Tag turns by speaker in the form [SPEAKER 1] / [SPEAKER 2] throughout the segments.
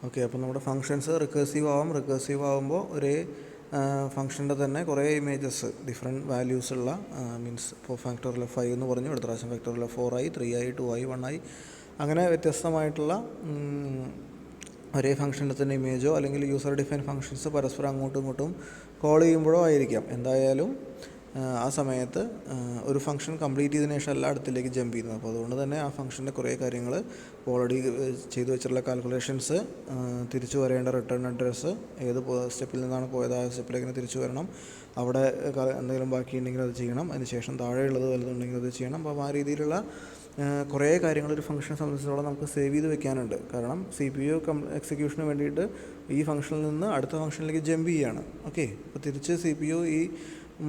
[SPEAKER 1] Okay, അപ്പോൾ നമ്മുടെ functions recursive ആകുമ്പോൾ ഒരേ ഫംഗ്ഷൻ്റെ തന്നെ കുറേ ഇമേജസ് ഡിഫറെൻറ്റ് വാല്യൂസ് ഉള്ള മീൻസ് ഇപ്പോൾ ഫാക്ടോറിയൽ ഓഫ് 5 എന്ന് പറഞ്ഞു, അടുത്ത പ്രാവശ്യം ഫാക്ടോറിയൽ ഓഫ് 4 ആയി, 3 ആയി, 2 ആയി, 1 ആയി, അങ്ങനെ വ്യത്യസ്തമായിട്ടുള്ള ഒരേ ഫംഗ്ഷൻ്റെ തന്നെ ഇമേജോ അല്ലെങ്കിൽ യൂസർ ഡിഫൈൻ ഫംഗ്ഷൻസ് പരസ്പരം അങ്ങോട്ടും ഇങ്ങോട്ടും കോൾ ചെയ്യുമ്പോഴോ ആയിരിക്കാം. എന്തായാലും ആ സമയത്ത് ഒരു ഫംഗ്ഷൻ കംപ്ലീറ്റ് ചെയ്തതിനു ശേഷം അല്ല അടുത്തിലേക്ക് ജമ്പ് ചെയ്യുന്നത്. അപ്പോൾ അതുകൊണ്ട് തന്നെ ആ ഫംഗ്ഷൻ്റെ കുറേ കാര്യങ്ങൾ ഓൾറെഡി ചെയ്തു വെച്ചിട്ടുള്ള കാൽക്കുലേഷൻസ്, തിരിച്ചു വരേണ്ട റിട്ടേൺ അഡ്രസ്സ്, ഏത് സ്റ്റെപ്പിൽ നിന്നാണ് പോയത് ആ സ്റ്റെപ്പിലേക്ക് തിരിച്ചു വരണം, അവിടെ എന്തെങ്കിലും ബാക്കിയുണ്ടെങ്കിൽ അത് ചെയ്യണം, അതിനുശേഷം താഴെയുള്ളത് വലുതുണ്ടെങ്കിൽ അത് ചെയ്യണം. അപ്പോൾ ആ രീതിയിലുള്ള കുറേ കാര്യങ്ങൾ ഒരു ഫംഗ്ഷനെ സംബന്ധിച്ചിടത്തോളം നമുക്ക് സേവ് ചെയ്ത് വെക്കാനുണ്ട്. കാരണം CPU എക്സിക്യൂഷന് വേണ്ടിയിട്ട് ഈ ഫംഗ്ഷനിൽ നിന്ന് അടുത്ത ഫംഗ്ഷനിലേക്ക് ജമ്പ് ചെയ്യുകയാണ്. ഓക്കെ, അപ്പോൾ തിരിച്ച് CPU ഈ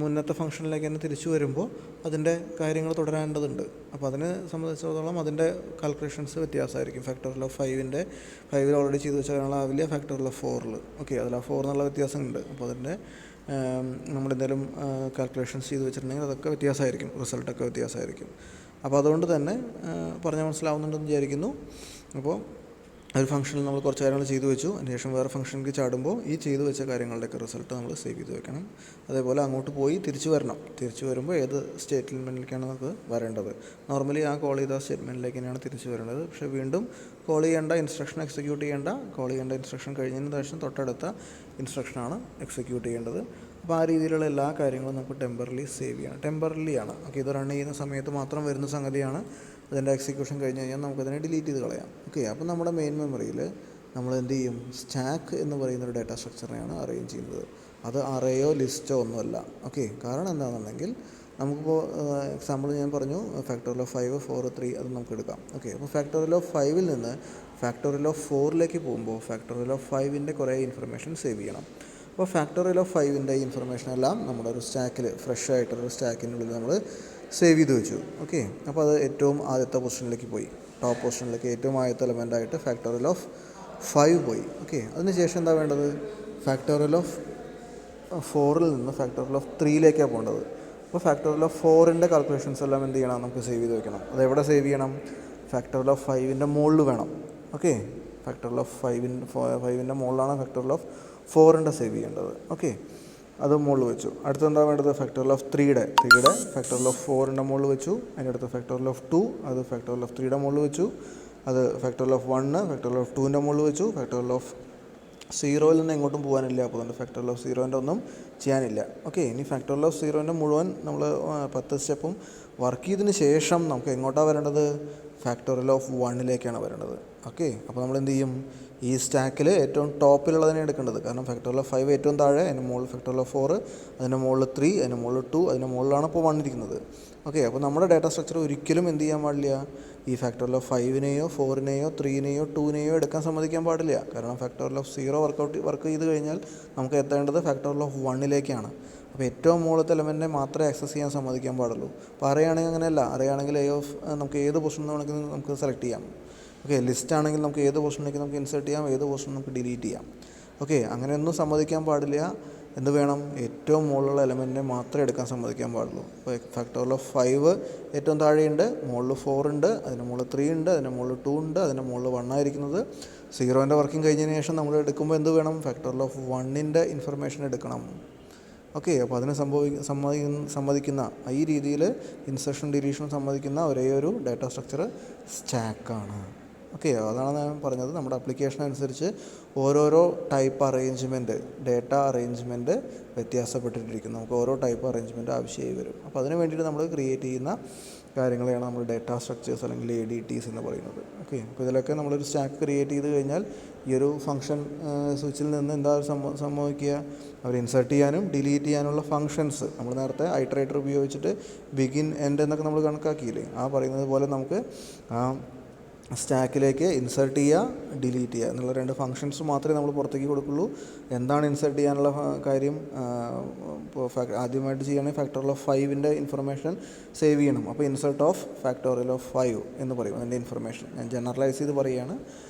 [SPEAKER 1] മുന്നത്തെ ഫംഗ്ഷനിലേക്ക് തന്നെ തിരിച്ചു വരുമ്പോൾ അതിൻ്റെ കാര്യങ്ങൾ തുടരേണ്ടതുണ്ട്. അപ്പോൾ അതിനെ സംബന്ധിച്ചിടത്തോളം അതിൻ്റെ കാൽക്കുലേഷൻസ് വ്യത്യാസമായിരിക്കും. ഫാക്ടോറിയൽ ഓഫ് 5 ഓൾറെഡി ചെയ്ത് വെച്ച കാര്യങ്ങളാവില്ല ഫാക്ടോറിയൽ ഓഫ് 4. ഓക്കെ, അതിൽ ആ 4 എന്നുള്ള വ്യത്യാസമുണ്ട്. അപ്പോൾ അതിൻ്റെ നമ്മളെന്തെങ്കിലും കാൽക്കുലേഷൻസ് ചെയ്ത് വെച്ചിട്ടുണ്ടെങ്കിൽ അതൊക്കെ വ്യത്യാസമായിരിക്കും, റിസൾട്ടൊക്കെ വ്യത്യാസമായിരിക്കും. അപ്പോൾ അതുകൊണ്ട് തന്നെ പറഞ്ഞാൽ മനസ്സിലാവുന്നുണ്ടെന്ന് വിചാരിക്കുന്നു. അപ്പോൾ ഒരു ഫംഗ്ഷനിൽ നമ്മൾ കുറച്ച് കാര്യങ്ങൾ ചെയ്തു വെച്ചു, അതിനുശേഷം വേറെ ഫംഗ്ഷനിലേക്ക് ചാടുമ്പോൾ ഈ ചെയ്തു വെച്ച കാര്യങ്ങളുടെയൊക്കെ റിസൾട്ട് നമ്മൾ സേവ് ചെയ്ത് വെക്കണം. അതേപോലെ അങ്ങോട്ട് പോയി തിരിച്ചു വരണം. തിരിച്ചു വരുമ്പോൾ ഏത് സ്റ്റേറ്റ്മെൻറ്റിലേക്കാണ് നമുക്ക് വരേണ്ടത്, നോർമലി ആ കോൾ ചെയ്ത സ്റ്റേറ്റ്മെൻറ്റിലേക്ക് തന്നെയാണ് തിരിച്ചു വരേണ്ടത്. പക്ഷേ വീണ്ടും കോൾ ചെയ്യേണ്ട ഇൻസ്ട്രക്ഷൻ എക്സിക്യൂട്ട് ചെയ്യേണ്ട, കോൾ ചെയ്യേണ്ട ഇൻസ്ട്രക്ഷൻ കഴിഞ്ഞതിന് ശേഷം തൊട്ടടുത്ത ഇൻസ്ട്രക്ഷനാണ് എക്സിക്യൂട്ട് ചെയ്യേണ്ടത്. അപ്പോൾ ആ രീതിയിലുള്ള എല്ലാ കാര്യങ്ങളും നമുക്ക് ടെമ്പറലി സേവ് ചെയ്യണം. ടെമ്പറലിയാണ്. ഓക്കെ, ഇത് റൺ ചെയ്യുന്ന സമയത്ത് മാത്രം വരുന്ന സംഗതിയാണ്. അതിൻ്റെ എക്സിക്യൂഷൻ കഴിഞ്ഞ് കഴിഞ്ഞാൽ നമുക്കതിനെ ഡിലീറ്റ് ചെയ്ത് കളയാം. ഓക്കെ, അപ്പോൾ നമ്മുടെ മെയിൻ മെമ്മറിയിൽ നമ്മൾ എന്ത് ചെയ്യും, സ്റ്റാക്ക് എന്ന് പറയുന്നൊരു ഡാറ്റ സ്ട്രക്ചറിനെയാണ് അറേഞ്ച് ചെയ്യുന്നത്. അത് അറേയോ ലിസ്റ്റോ ഒന്നുമല്ല. ഓക്കെ, കാരണം എന്താണെന്നുണ്ടെങ്കിൽ നമുക്കിപ്പോൾ എക്സാമ്പിൾ ഞാൻ പറഞ്ഞു, ഫാക്ടോറിയൽ ഓഫ് 5, 4, 3 അത് നമുക്ക് എടുക്കാം. ഓക്കെ, അപ്പോൾ ഫാക്ടോറിയൽ ഓഫ് 5 നിന്ന് ഫാക്ടോറിയൽ ഓഫ് 4 പോകുമ്പോൾ ഫാക്ടോറിയൽ ഓഫ് 5 കുറേ ഇൻഫർമേഷൻ സേവ് ചെയ്യണം. അപ്പോൾ ഫാക്ടോറിയൽ ഓഫ് 5 ഇൻഫർമേഷൻ എല്ലാം നമ്മുടെ ഒരു സ്റ്റാക്കിൽ, ഫ്രഷ് ആയിട്ടൊരു സ്റ്റാക്കിനുള്ളിൽ നമ്മൾ സേവ് ചെയ്ത് വെച്ചു. ഓക്കെ, അപ്പോൾ അത് ഏറ്റവും ആദ്യത്തെ പൊസിഷനിലേക്ക് പോയി, ടോപ്പ് പൊസിഷനിലേക്ക് ഏറ്റവും ആദ്യത്തെ എലമെൻ്റായിട്ട് ഫാക്ടോറിയൽ ഓഫ് 5 പോയി. ഓക്കെ, അതിനുശേഷം എന്താ വേണ്ടത്, ഫാക്ടോറിയൽ ഓഫ് 4 നിന്ന് ഫാക്ടോറിയൽ ഓഫ് 3 പോകേണ്ടത്. അപ്പോൾ ഫാക്ടോറിയൽ ഓഫ് 4 കാൽക്കുലേഷൻസ് എല്ലാം എന്ത് ചെയ്യണം, നമുക്ക് സേവ് ചെയ്ത് വെക്കണം. അതെവിടെ സേവ് ചെയ്യണം, ഫാക്ടോറിയൽ ഓഫ് 5 മുകളിൽ വേണം. ഓക്കെ, ഫാക്ടോറിയൽ ഓഫ് 5 മുകളിലാണ് ഫാക്ടോറിയൽ ഓഫ് 4 സേവ് ചെയ്യേണ്ടത്. ഓക്കെ, അത് മുകളിൽ വെച്ചു. അടുത്തെന്താ വേണ്ടത്, ഫാക്ടോറിയൽ ഓഫ് 3 ഫാക്ടോറിയൽ ഓഫ് 4 മുകളിൽ വെച്ചു. അതിൻ്റെ അടുത്ത് ഫാക്ടോറിയൽ ഓഫ് 2 അത് ഫാക്ടോറിയൽ ഓഫ് 3 മുകളിൽ വെച്ചു. അത് ഫാക്ടോറിയൽ ഓഫ് 1 ഫാക്ടോറിയൽ ഓഫ് 2 മുകളിൽ വെച്ചു. ഫാക്ടോറിയൽ ഓഫ് 0 നിന്ന് എങ്ങോട്ടും പോകാനില്ല, അപ്പോൾ അതുകൊണ്ട് ഫാക്ടോറിയൽ ഓഫ് 0 ഒന്നും ചെയ്യാനില്ല. ഓക്കെ, ഇനി ഫാക്ടോറിയൽ ഓഫ് 0 മുഴുവൻ നമ്മൾ 10 സ്റ്റെപ്പും വർക്ക് ചെയ്തതിന് ശേഷം നമുക്ക് എങ്ങോട്ടാണ് വരേണ്ടത്, ഫാക്ടോറിയൽ ഓഫ് 1 വരേണ്ടത്. ഓക്കെ, അപ്പോൾ നമ്മൾ എന്ത് ചെയ്യും, ഈ സ്റ്റാക്കിൽ ഏറ്റവും ടോപ്പിലുള്ളതിനെ എടുക്കേണ്ടത്. കാരണം ഫാക്ടോറിയൽ ഓഫ് 5 ഏറ്റവും താഴെ, അതിന് മുകളിൽ ഫാക്ടോറിയൽ ഓഫ് 4, അതിന് മുകളിൽ 3, അതിന് മുകളിൽ 2, അതിന് മുകളിലാണ് ഇപ്പോൾ 1 ഇരിക്കുന്നത്. ഓക്കെ, അപ്പോൾ നമ്മുടെ ഡാറ്റ സ്ട്രക്ചർ ഒരിക്കലും എന്ത് ചെയ്യാൻ പാടില്ല, ഈ ഫാക്ടോറിയൽ ഓഫ് 5 4 3 2 എടുക്കാൻ സമ്മതിക്കാൻ പാടില്ല. കാരണം ഫാക്ടോറിയൽ ഓഫ് 0 വർക്ക് ചെയ്ത് കഴിഞ്ഞാൽ നമുക്ക് എത്തേണ്ടത് ഫാക്ടോറിയൽ ഓഫ് 1 അപ്പോൾ ഏറ്റവും മുകളിലത്തെ എലമെൻറ്റിനെ മാത്രമേ ആക്സസ് ചെയ്യാൻ സമ്മതിക്കാൻ പാടുള്ളൂ. അപ്പോൾ അറിയുകയാണെങ്കിൽ അങ്ങനെയല്ല, അറിയുകയാണെങ്കിൽ നമുക്ക് ഏത് പൊസിഷൻ വേണമെങ്കിലും നമുക്ക് സെലക്ട് ചെയ്യാം. ഓക്കെ, ലിസ്റ്റ് ആണെങ്കിൽ നമുക്ക് ഏത് പൊസിഷനിലേക്ക് നമുക്ക് ഇൻസേർട്ട് ചെയ്യാം, ഏത് പൊസിഷൻ നമുക്ക് ഡിലീറ്റ് ചെയ്യാം. ഓക്കെ, അങ്ങനെയൊന്നും സമ്മതിക്കാൻ പാടില്ല. എന്ത് വേണം, ഏറ്റവും മുകളിലുള്ള എലമെൻറ്റിനെ മാത്രമേ എടുക്കാൻ സമ്മതിക്കാൻ പാടുള്ളൂ. അപ്പോൾ ഫാക്ടോറിയൽ ഓഫ് 5 ഏറ്റവും താഴെയുണ്ട്, മുകളിൽ 4 ഉണ്ട്, അതിന് മുകളിൽ 3 ഉണ്ട്, അതിന് മുകളിൽ 2 ഉണ്ട്, അതിന് മുകളിൽ 1 ആയിരിക്കുന്നത്. 0 വർക്കിംഗ് കഴിഞ്ഞതിന് ശേഷം നമ്മൾ എടുക്കുമ്പോൾ എന്ത് വേണം, ഫാക്ടോറിയൽ ഓഫ് 1 ഇൻഫർമേഷൻ എടുക്കണം. ഓക്കെ, അപ്പോൾ അതിനെ സമ്മതിക്കുന്ന ഈ രീതിയിൽ ഇൻസെർഷൻ ഡിലീഷൻ സമ്മതിക്കുന്ന ഒരേ ഒരു ഡാറ്റ സ്ട്രക്ചർ സ്റ്റാക്കാണ്. ഓക്കെ, അതാണ് ഞാൻ പറഞ്ഞത്. നമ്മുടെ ആപ്ലിക്കേഷൻ അനുസരിച്ച് ഓരോരോ ടൈപ്പ് അറേഞ്ച്മെൻറ്റ്, ഡേറ്റ അറേഞ്ച്മെൻറ്റ് വ്യത്യാസപ്പെട്ടിട്ടിരിക്കും. നമുക്ക് ഓരോ ടൈപ്പ് അറേഞ്ച്മെൻറ്റ് ആവശ്യമായി വരും. അപ്പോൾ അതിന് വേണ്ടിയിട്ട് നമ്മൾ ക്രിയേറ്റ് ചെയ്യുന്ന കാര്യങ്ങളെയാണ് നമ്മൾ ഡേറ്റ സ്ട്രക്ചേഴ്സ് അല്ലെങ്കിൽ ADTs എന്ന് പറയുന്നത്. ഓക്കെ, അപ്പോൾ ഇതിലൊക്കെ നമ്മളൊരു സ്റ്റാക്ക് ക്രിയേറ്റ് ചെയ്ത് കഴിഞ്ഞാൽ ഈ ഒരു ഫംഗ്ഷൻ സ്വിച്ചിൽ നിന്ന് എന്താ സംഭവിക്കുക, അവർ ഇൻസേർട്ട് ചെയ്യാനും ഡിലീറ്റ് ചെയ്യാനുള്ള ഫങ്ഷൻസ് നമ്മൾ നേരത്തെ ഐറ്ററേറ്റർ ഉപയോഗിച്ചിട്ട് ബിഗിൻ എൻഡ് എന്നൊക്കെ നമ്മൾ കണക്കാക്കിയില്ലേ, ആ പറയുന്നത് പോലെ നമുക്ക് സ്റ്റാക്കിലേക്ക് ഇൻസേർട്ട് ചെയ്യുക, ഡിലീറ്റ് ചെയ്യുക എന്നുള്ള 2 ഫങ്ഷൻസ് മാത്രമേ നമ്മൾ പുറത്തേക്ക് കൊടുക്കുള്ളൂ. എന്താണ് ഇൻസേർട്ട് ചെയ്യാനുള്ള കാര്യം, ഇപ്പോൾ ആദ്യമായിട്ട് ചെയ്യുകയാണെങ്കിൽ ഫാക്ടോറിയൽ ഓഫ് 5 ഇൻഫർമേഷൻ സേവ് ചെയ്യണം. അപ്പോൾ ഇൻസേർട്ട് ഓഫ് ഫാക്ടോറിയൽ ഓഫ് 5 എന്ന് പറയും അതിൻ്റെ ഇൻഫർമേഷൻ. ഞാൻ ജനറലൈസ് ചെയ്ത് പറയുകയാണ്.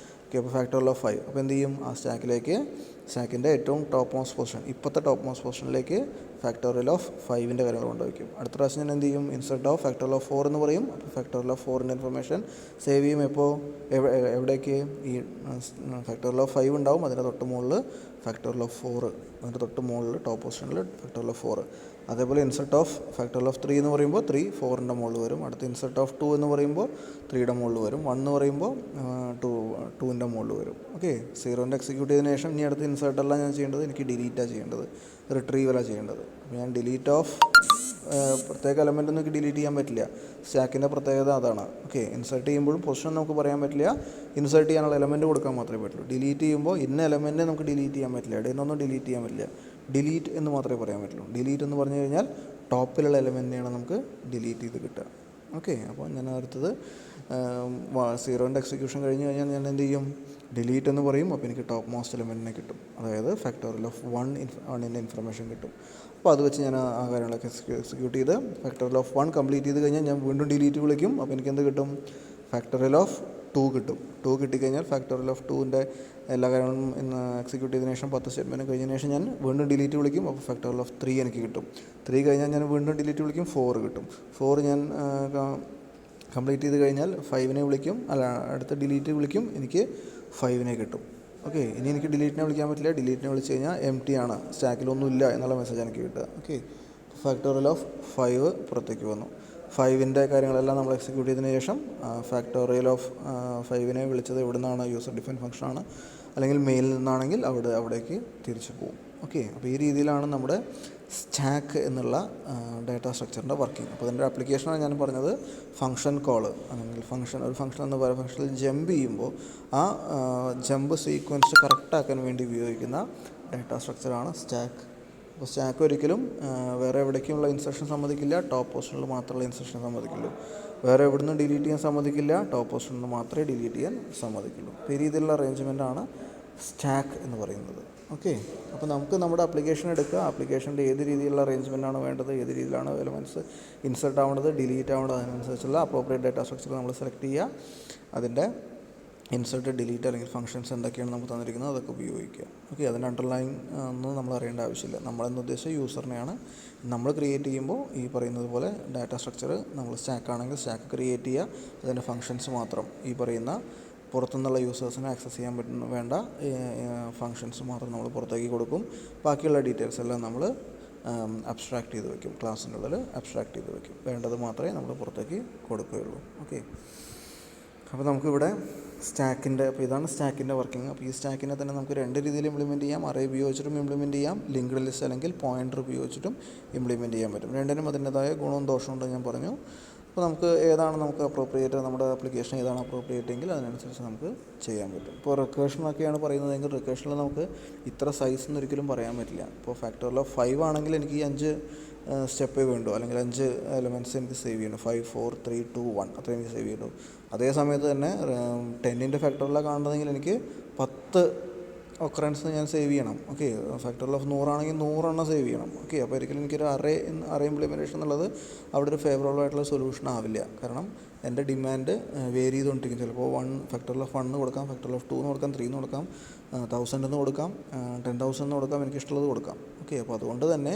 [SPEAKER 1] ഓക്കെ. അപ്പോൾ ഫാക്ടോറിയൽ ഓഫ് 5. അപ്പോൾ എന്ത് ചെയ്യും, ആ സ്റ്റാക്കിൻ്റെ ഏറ്റവും ടോപ്പ് മോസ്റ്റ് പൊസിഷൻ, ഇപ്പോഴത്തെ ടോപ്പ് മോസ്റ്റ് പൊസിഷനിലേക്ക് ഫാക്ടോറിയൽ ഓഫ് 5ൻ്റെ കാര്യങ്ങൾ കൊണ്ടുവയ്ക്കും. അടുത്ത പ്രാവശ്യം ഞാൻ എന്ത് ചെയ്യും, ഇൻസെർട്ട് ഓഫ് ഫാക്ടോറിയൽ ഓഫ് 4 എന്ന് പറയും. അപ്പോൾ ഫാക്ടോറിയൽ ഓഫ് 4ൻ്റെ ഇൻഫർമേഷൻ സേവ് ചെയ്യും. എപ്പോൾ എവിടേക്ക്, ഈ ഫാക്ടോറിയൽ ഓഫ് 5 ഉണ്ടാവും, അതിൻ്റെ തൊട്ട് മുകളിൽ ഫാക്ടോറിയൽ ഓഫ് 4, അതിൻ്റെ തൊട്ട് മുകളിൽ ടോപ്പ് പൊസിഷനിൽ ഫാക്ടോറിയൽ ഓഫ് 4. അതേപോലെ ഇൻസെർട്ട് ഓഫ് ഫാക്ടോറിയൽ ഓഫ് 3 എന്ന് പറയുമ്പോൾ 3 4ൻ്റെ മുകളിൽ വരും. അടുത്ത ഇൻസെർട്ട് ഓഫ് 2 എന്ന് പറയുമ്പോൾ 3യുടെ മുകളിൽ വരും. 1 എന്ന് പറയുമ്പോൾ 2ൻ്റെ മുകളിൽ വരും. ഓക്കെ. 0ൻ്റെ എക്സിക്യൂട്ട് ചെയ്തതിന് ശേഷം ഇനി അടുത്ത ഇൻസെർട്ടല്ല ഞാൻ ചെയ്യേണ്ടത്, എനിക്ക് ഡിലീറ്റാണ് ചെയ്യേണ്ടത്, റിട്രീവലാണ് ചെയ്യേണ്ടത്. അപ്പോൾ ഞാൻ ഡിലീറ്റ് ഓഫ് പ്രത്യേക എലമെൻ്റ് ഒന്നും എനിക്ക് ഡിലീറ്റ് ചെയ്യാൻ പറ്റില്ല. സ്റ്റാക്കിൻ്റെ പ്രത്യേകത അതാണ്. ഓക്കെ. ഇൻസെർട്ട് ചെയ്യുമ്പോഴും പൊസിഷൻ നമുക്ക് പറയാൻ പറ്റില്ല, ഇൻസെർട്ട് ചെയ്യാനുള്ള എലമെൻറ്റ് കൊടുക്കാൻ മാത്രമേ പറ്റുള്ളൂ. ഡിലീറ്റ് ചെയ്യുമ്പോൾ ഇന്ന എലമെൻറ്റ് നമുക്ക് ഡിലീറ്റ് ചെയ്യാൻ പറ്റില്ല, ഇടയിൽ നിന്നൊന്നും ഡിലീറ്റ് ചെയ്യാൻ പറ്റില്ല. ഡിലീറ്റ് എന്ന് മാത്രമേ പറയാൻ പറ്റുള്ളൂ. ഡിലീറ്റ് എന്ന് പറഞ്ഞു കഴിഞ്ഞാൽ ടോപ്പിലുള്ള എലമെൻറ്റിനെയാണ് നമുക്ക് ഡിലീറ്റ് ചെയ്ത് കിട്ടുക. ഓക്കെ. അപ്പോൾ ഞാൻ അടുത്തത് 0ൻ്റെ എക്സിക്യൂഷൻ കഴിഞ്ഞ് കഴിഞ്ഞാൽ ഞാൻ എന്ത് ചെയ്യും, ഡിലീറ്റ് എന്ന് പറയും. അപ്പോൾ എനിക്ക് ടോപ്പ് മോസ്റ്റ് എലമെൻറ്റിനെ കിട്ടും, അതായത് ഫാക്ടോറിയൽ ഓഫ് 1ൻ്റെ ഇൻഫർമേഷൻ കിട്ടും. അപ്പോൾ അത് വെച്ച് ഞാൻ ആ കാര്യങ്ങളൊക്കെ എക്സിക്യൂട്ട് ചെയ്ത് ഫാക്ടോറിയൽ ഓഫ് 1 കംപ്ലീറ്റ് ചെയ്ത് കഴിഞ്ഞാൽ ഞാൻ വീണ്ടും ഡിലീറ്റ് വിളിക്കും. അപ്പോൾ എനിക്ക് എന്ത് കിട്ടും, ഫാക്ടോറിയൽ ഓഫ് 2 കിട്ടും. 2 കിട്ടിക്കഴിഞ്ഞാൽ ഫാക്ടോറിയൽ ഓഫ് 2ൻ്റെ എല്ലാ കാര്യങ്ങളും എക്സിക്യൂട്ട് ചെയ്തതിനു ശേഷം 10 സ്റ്റേറ്റ്മെൻറ്റ് കഴിഞ്ഞതിന് ശേഷം ഞാൻ വീണ്ടും ഡിലീറ്റ് വിളിക്കും. അപ്പോൾ ഫാക്ടോറിയൽ ഓഫ് 3 എനിക്ക് കിട്ടും. 3 കഴിഞ്ഞാൽ ഞാൻ വീണ്ടും ഡിലീറ്റ് വിളിക്കും, 4 കിട്ടും. 4 ഞാൻ കംപ്ലീറ്റ് ചെയ്ത് കഴിഞ്ഞാൽ 5നെ വിളിക്കും, അടുത്ത ഡിലീറ്റ് വിളിക്കും, എനിക്ക് 5നെ കിട്ടും. ഓക്കെ. ഇനി എനിക്ക് ഡിലീറ്റിനെ വിളിക്കാൻ പറ്റില്ല, ഡിലീറ്റിനെ വിളിച്ച് കഴിഞ്ഞാൽ എം ടി ആണ്, സ്റ്റാക്കിലൊന്നും ഇല്ല എന്നുള്ള മെസ്സേജ് എനിക്ക് കിട്ടുക. ഓക്കെ. ഫാക്ടോറിയൽ ഓഫ് 5 പുറത്തേക്ക് വന്നു. 5ൻ്റെ കാര്യങ്ങളെല്ലാം നമ്മൾ എക്സിക്യൂട്ട് ചെയ്തതിന് ശേഷം ഫാക്ടോറിയൽ ഓഫ് 5നെ വിളിച്ചത് എവിടെ നിന്നാണ്, യൂസർ ഡിഫൈൻ ഫംഗ്ഷനാണ്, അല്ലെങ്കിൽ മെയിലിൽ നിന്നാണെങ്കിൽ അവിടേക്ക് തിരിച്ചു പോകും. ഓക്കെ. അപ്പോൾ ഈ രീതിയിലാണ് നമ്മുടെ സ്റ്റാക്ക് എന്നുള്ള ഡാറ്റ സ്ട്രക്ചറിൻ്റെ വർക്കിംഗ്. അപ്പോൾ അതിൻ്റെ ആപ്ലിക്കേഷനാണ് ഞാൻ പറഞ്ഞത്, ഫംഗ്ഷൻ കോൾ, അല്ലെങ്കിൽ ഒരു ഫംഗ്ഷൻ എന്ന് പറയുന്ന ഫംഗ്ഷനിൽ ജമ്പ് ചെയ്യുമ്പോൾ ആ ജമ്പ് സീക്വൻസ് കറക്റ്റാക്കാൻ വേണ്ടി ഉപയോഗിക്കുന്ന ഡാറ്റ സ്ട്രക്ചറാണ് സ്റ്റാക്ക്. അപ്പോൾ സ്റ്റാക്ക് ഒരിക്കലും വേറെ എവിടേക്കുമുള്ള ഇൻസർഷൻ സമ്മതിക്കില്ല, ടോപ്പ് പൊസിഷനിൽ മാത്രമുള്ള ഇൻസർഷൻ സമ്മതിക്കുള്ളൂ. വേറെ എവിടെ നിന്ന് ഡിലീറ്റ് ചെയ്യാൻ സമ്മതിക്കില്ല, ടോപ്പ് പൊസിഷനിൽ നിന്ന് മാത്രമേ ഡിലീറ്റ് ചെയ്യാൻ സമ്മതിക്കുള്ളൂ. അപ്പോൾ ഈ രീതിയിലുള്ള അറേഞ്ച്മെൻറ്റാണ് സ്റ്റാക്ക് എന്ന് പറയുന്നത്. ഓക്കെ. അപ്പോൾ നമുക്ക് നമ്മുടെ ആപ്ലിക്കേഷൻ എടുക്കുക, ആപ്ലിക്കേഷൻ്റെ ഏത് രീതിയിലുള്ള അറേഞ്ച്മെൻറ്റാണ് വേണ്ടത്, ഏത് രീതിയിലാണ് എലമെൻറ്റ്സ് ഇൻസെർട്ട് ആവേണ്ടത്, ഡിലീറ്റ് ആവേണ്ടത്, അതിനനുസരിച്ചുള്ള അപ്രോപ്രിയേറ്റ് ഡാറ്റ സ്ട്രക്ചർ നമ്മൾ സെലക്ട് ചെയ്യുക. അതിൻ്റെ ഇൻസെർട്ട്, ഡിലീറ്റ് അല്ലെങ്കിൽ ഫംഗ്ഷൻസ് എന്തൊക്കെയാണ് നമുക്ക് തന്നിരിക്കുന്നത് അതൊക്കെ ഉപയോഗിക്കുക. ഓക്കെ. അതിൻ്റെ അണ്ടർലൈൻ ഒന്നും നമ്മൾ അറിയേണ്ട ആവശ്യമില്ല. നമ്മളെന്ന് ഉദ്ദേശിച്ച യൂസറിനെയാണ് നമ്മൾ ക്രിയേറ്റ് ചെയ്യുമ്പോൾ ഈ പറയുന്നത് പോലെ ഡാറ്റ സ്ട്രക്ചർ നമ്മൾ സ്റ്റാക്കാണെങ്കിൽ സ്റ്റാക്ക് ക്രിയേറ്റ് ചെയ്യുക, അതിൻ്റെ ഫംഗ്ഷൻസ് മാത്രം ഈ പറയുന്ന പുറത്തുനിന്നുള്ള യൂസേഴ്സിനെ ആക്സസ് ചെയ്യാൻ വേണ്ട ഫങ്ഷൻസ് മാത്രം നമ്മൾ പുറത്തേക്ക് കൊടുക്കും. ബാക്കിയുള്ള ഡീറ്റെയിൽസ് എല്ലാം നമ്മൾ അബ്സ്ട്രാക്റ്റ് ചെയ്ത് വയ്ക്കും, ക്ലാസ്സിൻ്റെ ഉള്ളിൽ അബ്സ്ട്രാക്റ്റ് ചെയ്ത് വയ്ക്കും. വേണ്ടത് മാത്രമേ നമ്മൾ പുറത്തേക്ക് കൊടുക്കുകയുള്ളൂ. ഓക്കെ. അപ്പോൾ നമുക്കിവിടെ അപ്പോൾ ഇതാണ് സ്റ്റാക്കിൻ്റെ വർക്കിംഗ്. അപ്പോൾ ഈ സ്റ്റാക്കിനെ തന്നെ നമുക്ക് 2 രീതിയിൽ ഇംപ്ലിമെൻറ്റ് ചെയ്യാം. അറേ ഉപയോഗിച്ചിട്ടും ഇംപ്ലിമെൻറ്റ് ചെയ്യാം, ലിങ്ക്ഡ് ലിസ്റ്റ് അല്ലെങ്കിൽ പോയിൻ്റർ ഉപയോഗിച്ചിട്ടും ഇംപ്ലിമെൻറ്റ് ചെയ്യാൻ പറ്റും. രണ്ടിനും അതിൻ്റേതായ ഗുണവും ദോഷവും ഉണ്ടെന്ന് ഞാൻ പറഞ്ഞു. അപ്പോൾ നമുക്ക് ഏതാണ് അപ്രോപ്രിയേറ്റ്, നമ്മുടെ ആപ്ലിക്കേഷൻ ഏതാണ് അപ്രോപ്രിയേറ്റ് എങ്കിൽ അതിനനുസരിച്ച് നമുക്ക് ചെയ്യാൻ പറ്റും. ഇപ്പോൾ റിക്കേഷനൊക്കെയാണ് പറയുന്നതെങ്കിൽ റിക്കേഷനിൽ നമുക്ക് ഇത്ര സൈസ് എന്ന് ഒരിക്കലും പറയാൻ പറ്റില്ല. ഇപ്പോൾ ഫാക്ടോറിയൽ ഓഫ് 5 ആണെങ്കിൽ എനിക്ക് ഈ 5 സ്റ്റെപ്പേ വേണ്ടു, അല്ലെങ്കിൽ 5 എലമെൻറ്റ്സ് എനിക്ക് സേവ് ചെയ്യണം. 5 4 3 2 1 അത്രയും എനിക്ക് സേവ് ചെയ്യണ്ടു. അതേ സമയത്ത് തന്നെ 10ൻ്റെ ഫാക്ടോറിയലാണ് കാണുന്നതെങ്കിൽ എനിക്ക് 10 ഒക്കറൻസ് ഞാൻ സേവ് ചെയ്യണം. ഓക്കെ. ഫാക്ടോറിയൽ ഓഫ് 100 ആണെങ്കിൽ 100 സേവ് ചെയ്യണം. ഓക്കെ. അപ്പോൾ ഒരിക്കലും എനിക്കൊരു അറേ ഇംപ്ലിമെൻറ്റേഷൻ എന്നുള്ളത് അവിടെ ഒരു ഫേവറബിൾ ആയിട്ടുള്ള സൊല്യൂഷൻ ആവില്ല. കാരണം എൻ്റെ ഡിമാൻഡ് വേരി ചെയ്തുകൊണ്ടിരിക്കും. ചിലപ്പോൾ ഫാക്ടോറിയൽ ഓഫ് 1 കൊടുക്കാം, ഫാക്ടോറിയൽ ഓഫ് 2 കൊടുക്കാം, 3 കൊടുക്കാം, 1000 കൊടുക്കാം, 10,000 കൊടുക്കാം, എനിക്കിഷ്ടമുള്ളത് കൊടുക്കാം. ഓക്കെ. അപ്പോൾ അതുകൊണ്ട് തന്നെ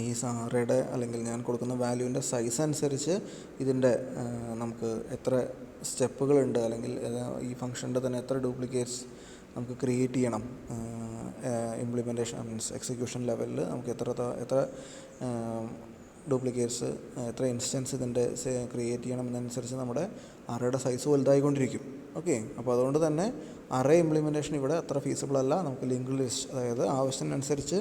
[SPEAKER 1] ഈ അറേയുടെ അല്ലെങ്കിൽ ഞാൻ കൊടുക്കുന്ന വാല്യൂവിൻ്റെ സൈസ് അനുസരിച്ച് ഇതിൻ്റെ നമുക്ക് എത്ര സ്റ്റെപ്പുകളുണ്ട്, അല്ലെങ്കിൽ ഈ ഫംഗ്ഷൻ്റെ തന്നെ എത്ര ഡ്യൂപ്ലിക്കേറ്റ്സ് നമുക്ക് ക്രിയേറ്റ് ചെയ്യണം, ഇംപ്ലിമെൻറ്റേഷൻ മീൻസ് എക്സിക്യൂഷൻ ലെവലിൽ നമുക്ക് എത്ര ഡ്യൂപ്ലിക്കേറ്റ്സ്, എത്ര ഇൻസ്റ്റൻസ് ഇതിൻ്റെ ക്രിയേറ്റ് ചെയ്യണം എന്നനുസരിച്ച് നമ്മുടെ അറേയുടെ സൈസ് വലുതായിക്കൊണ്ടിരിക്കും. ഓക്കെ. അപ്പോൾ അതുകൊണ്ട് തന്നെ അറേ ഇംപ്ലിമെൻറ്റേഷൻ ഇവിടെ അത്ര ഫീസിബിൾ അല്ല. നമുക്ക് ലിങ്ക്ഡ് ലിസ്റ്റ്, അതായത് ആവശ്യത്തിനനുസരിച്ച്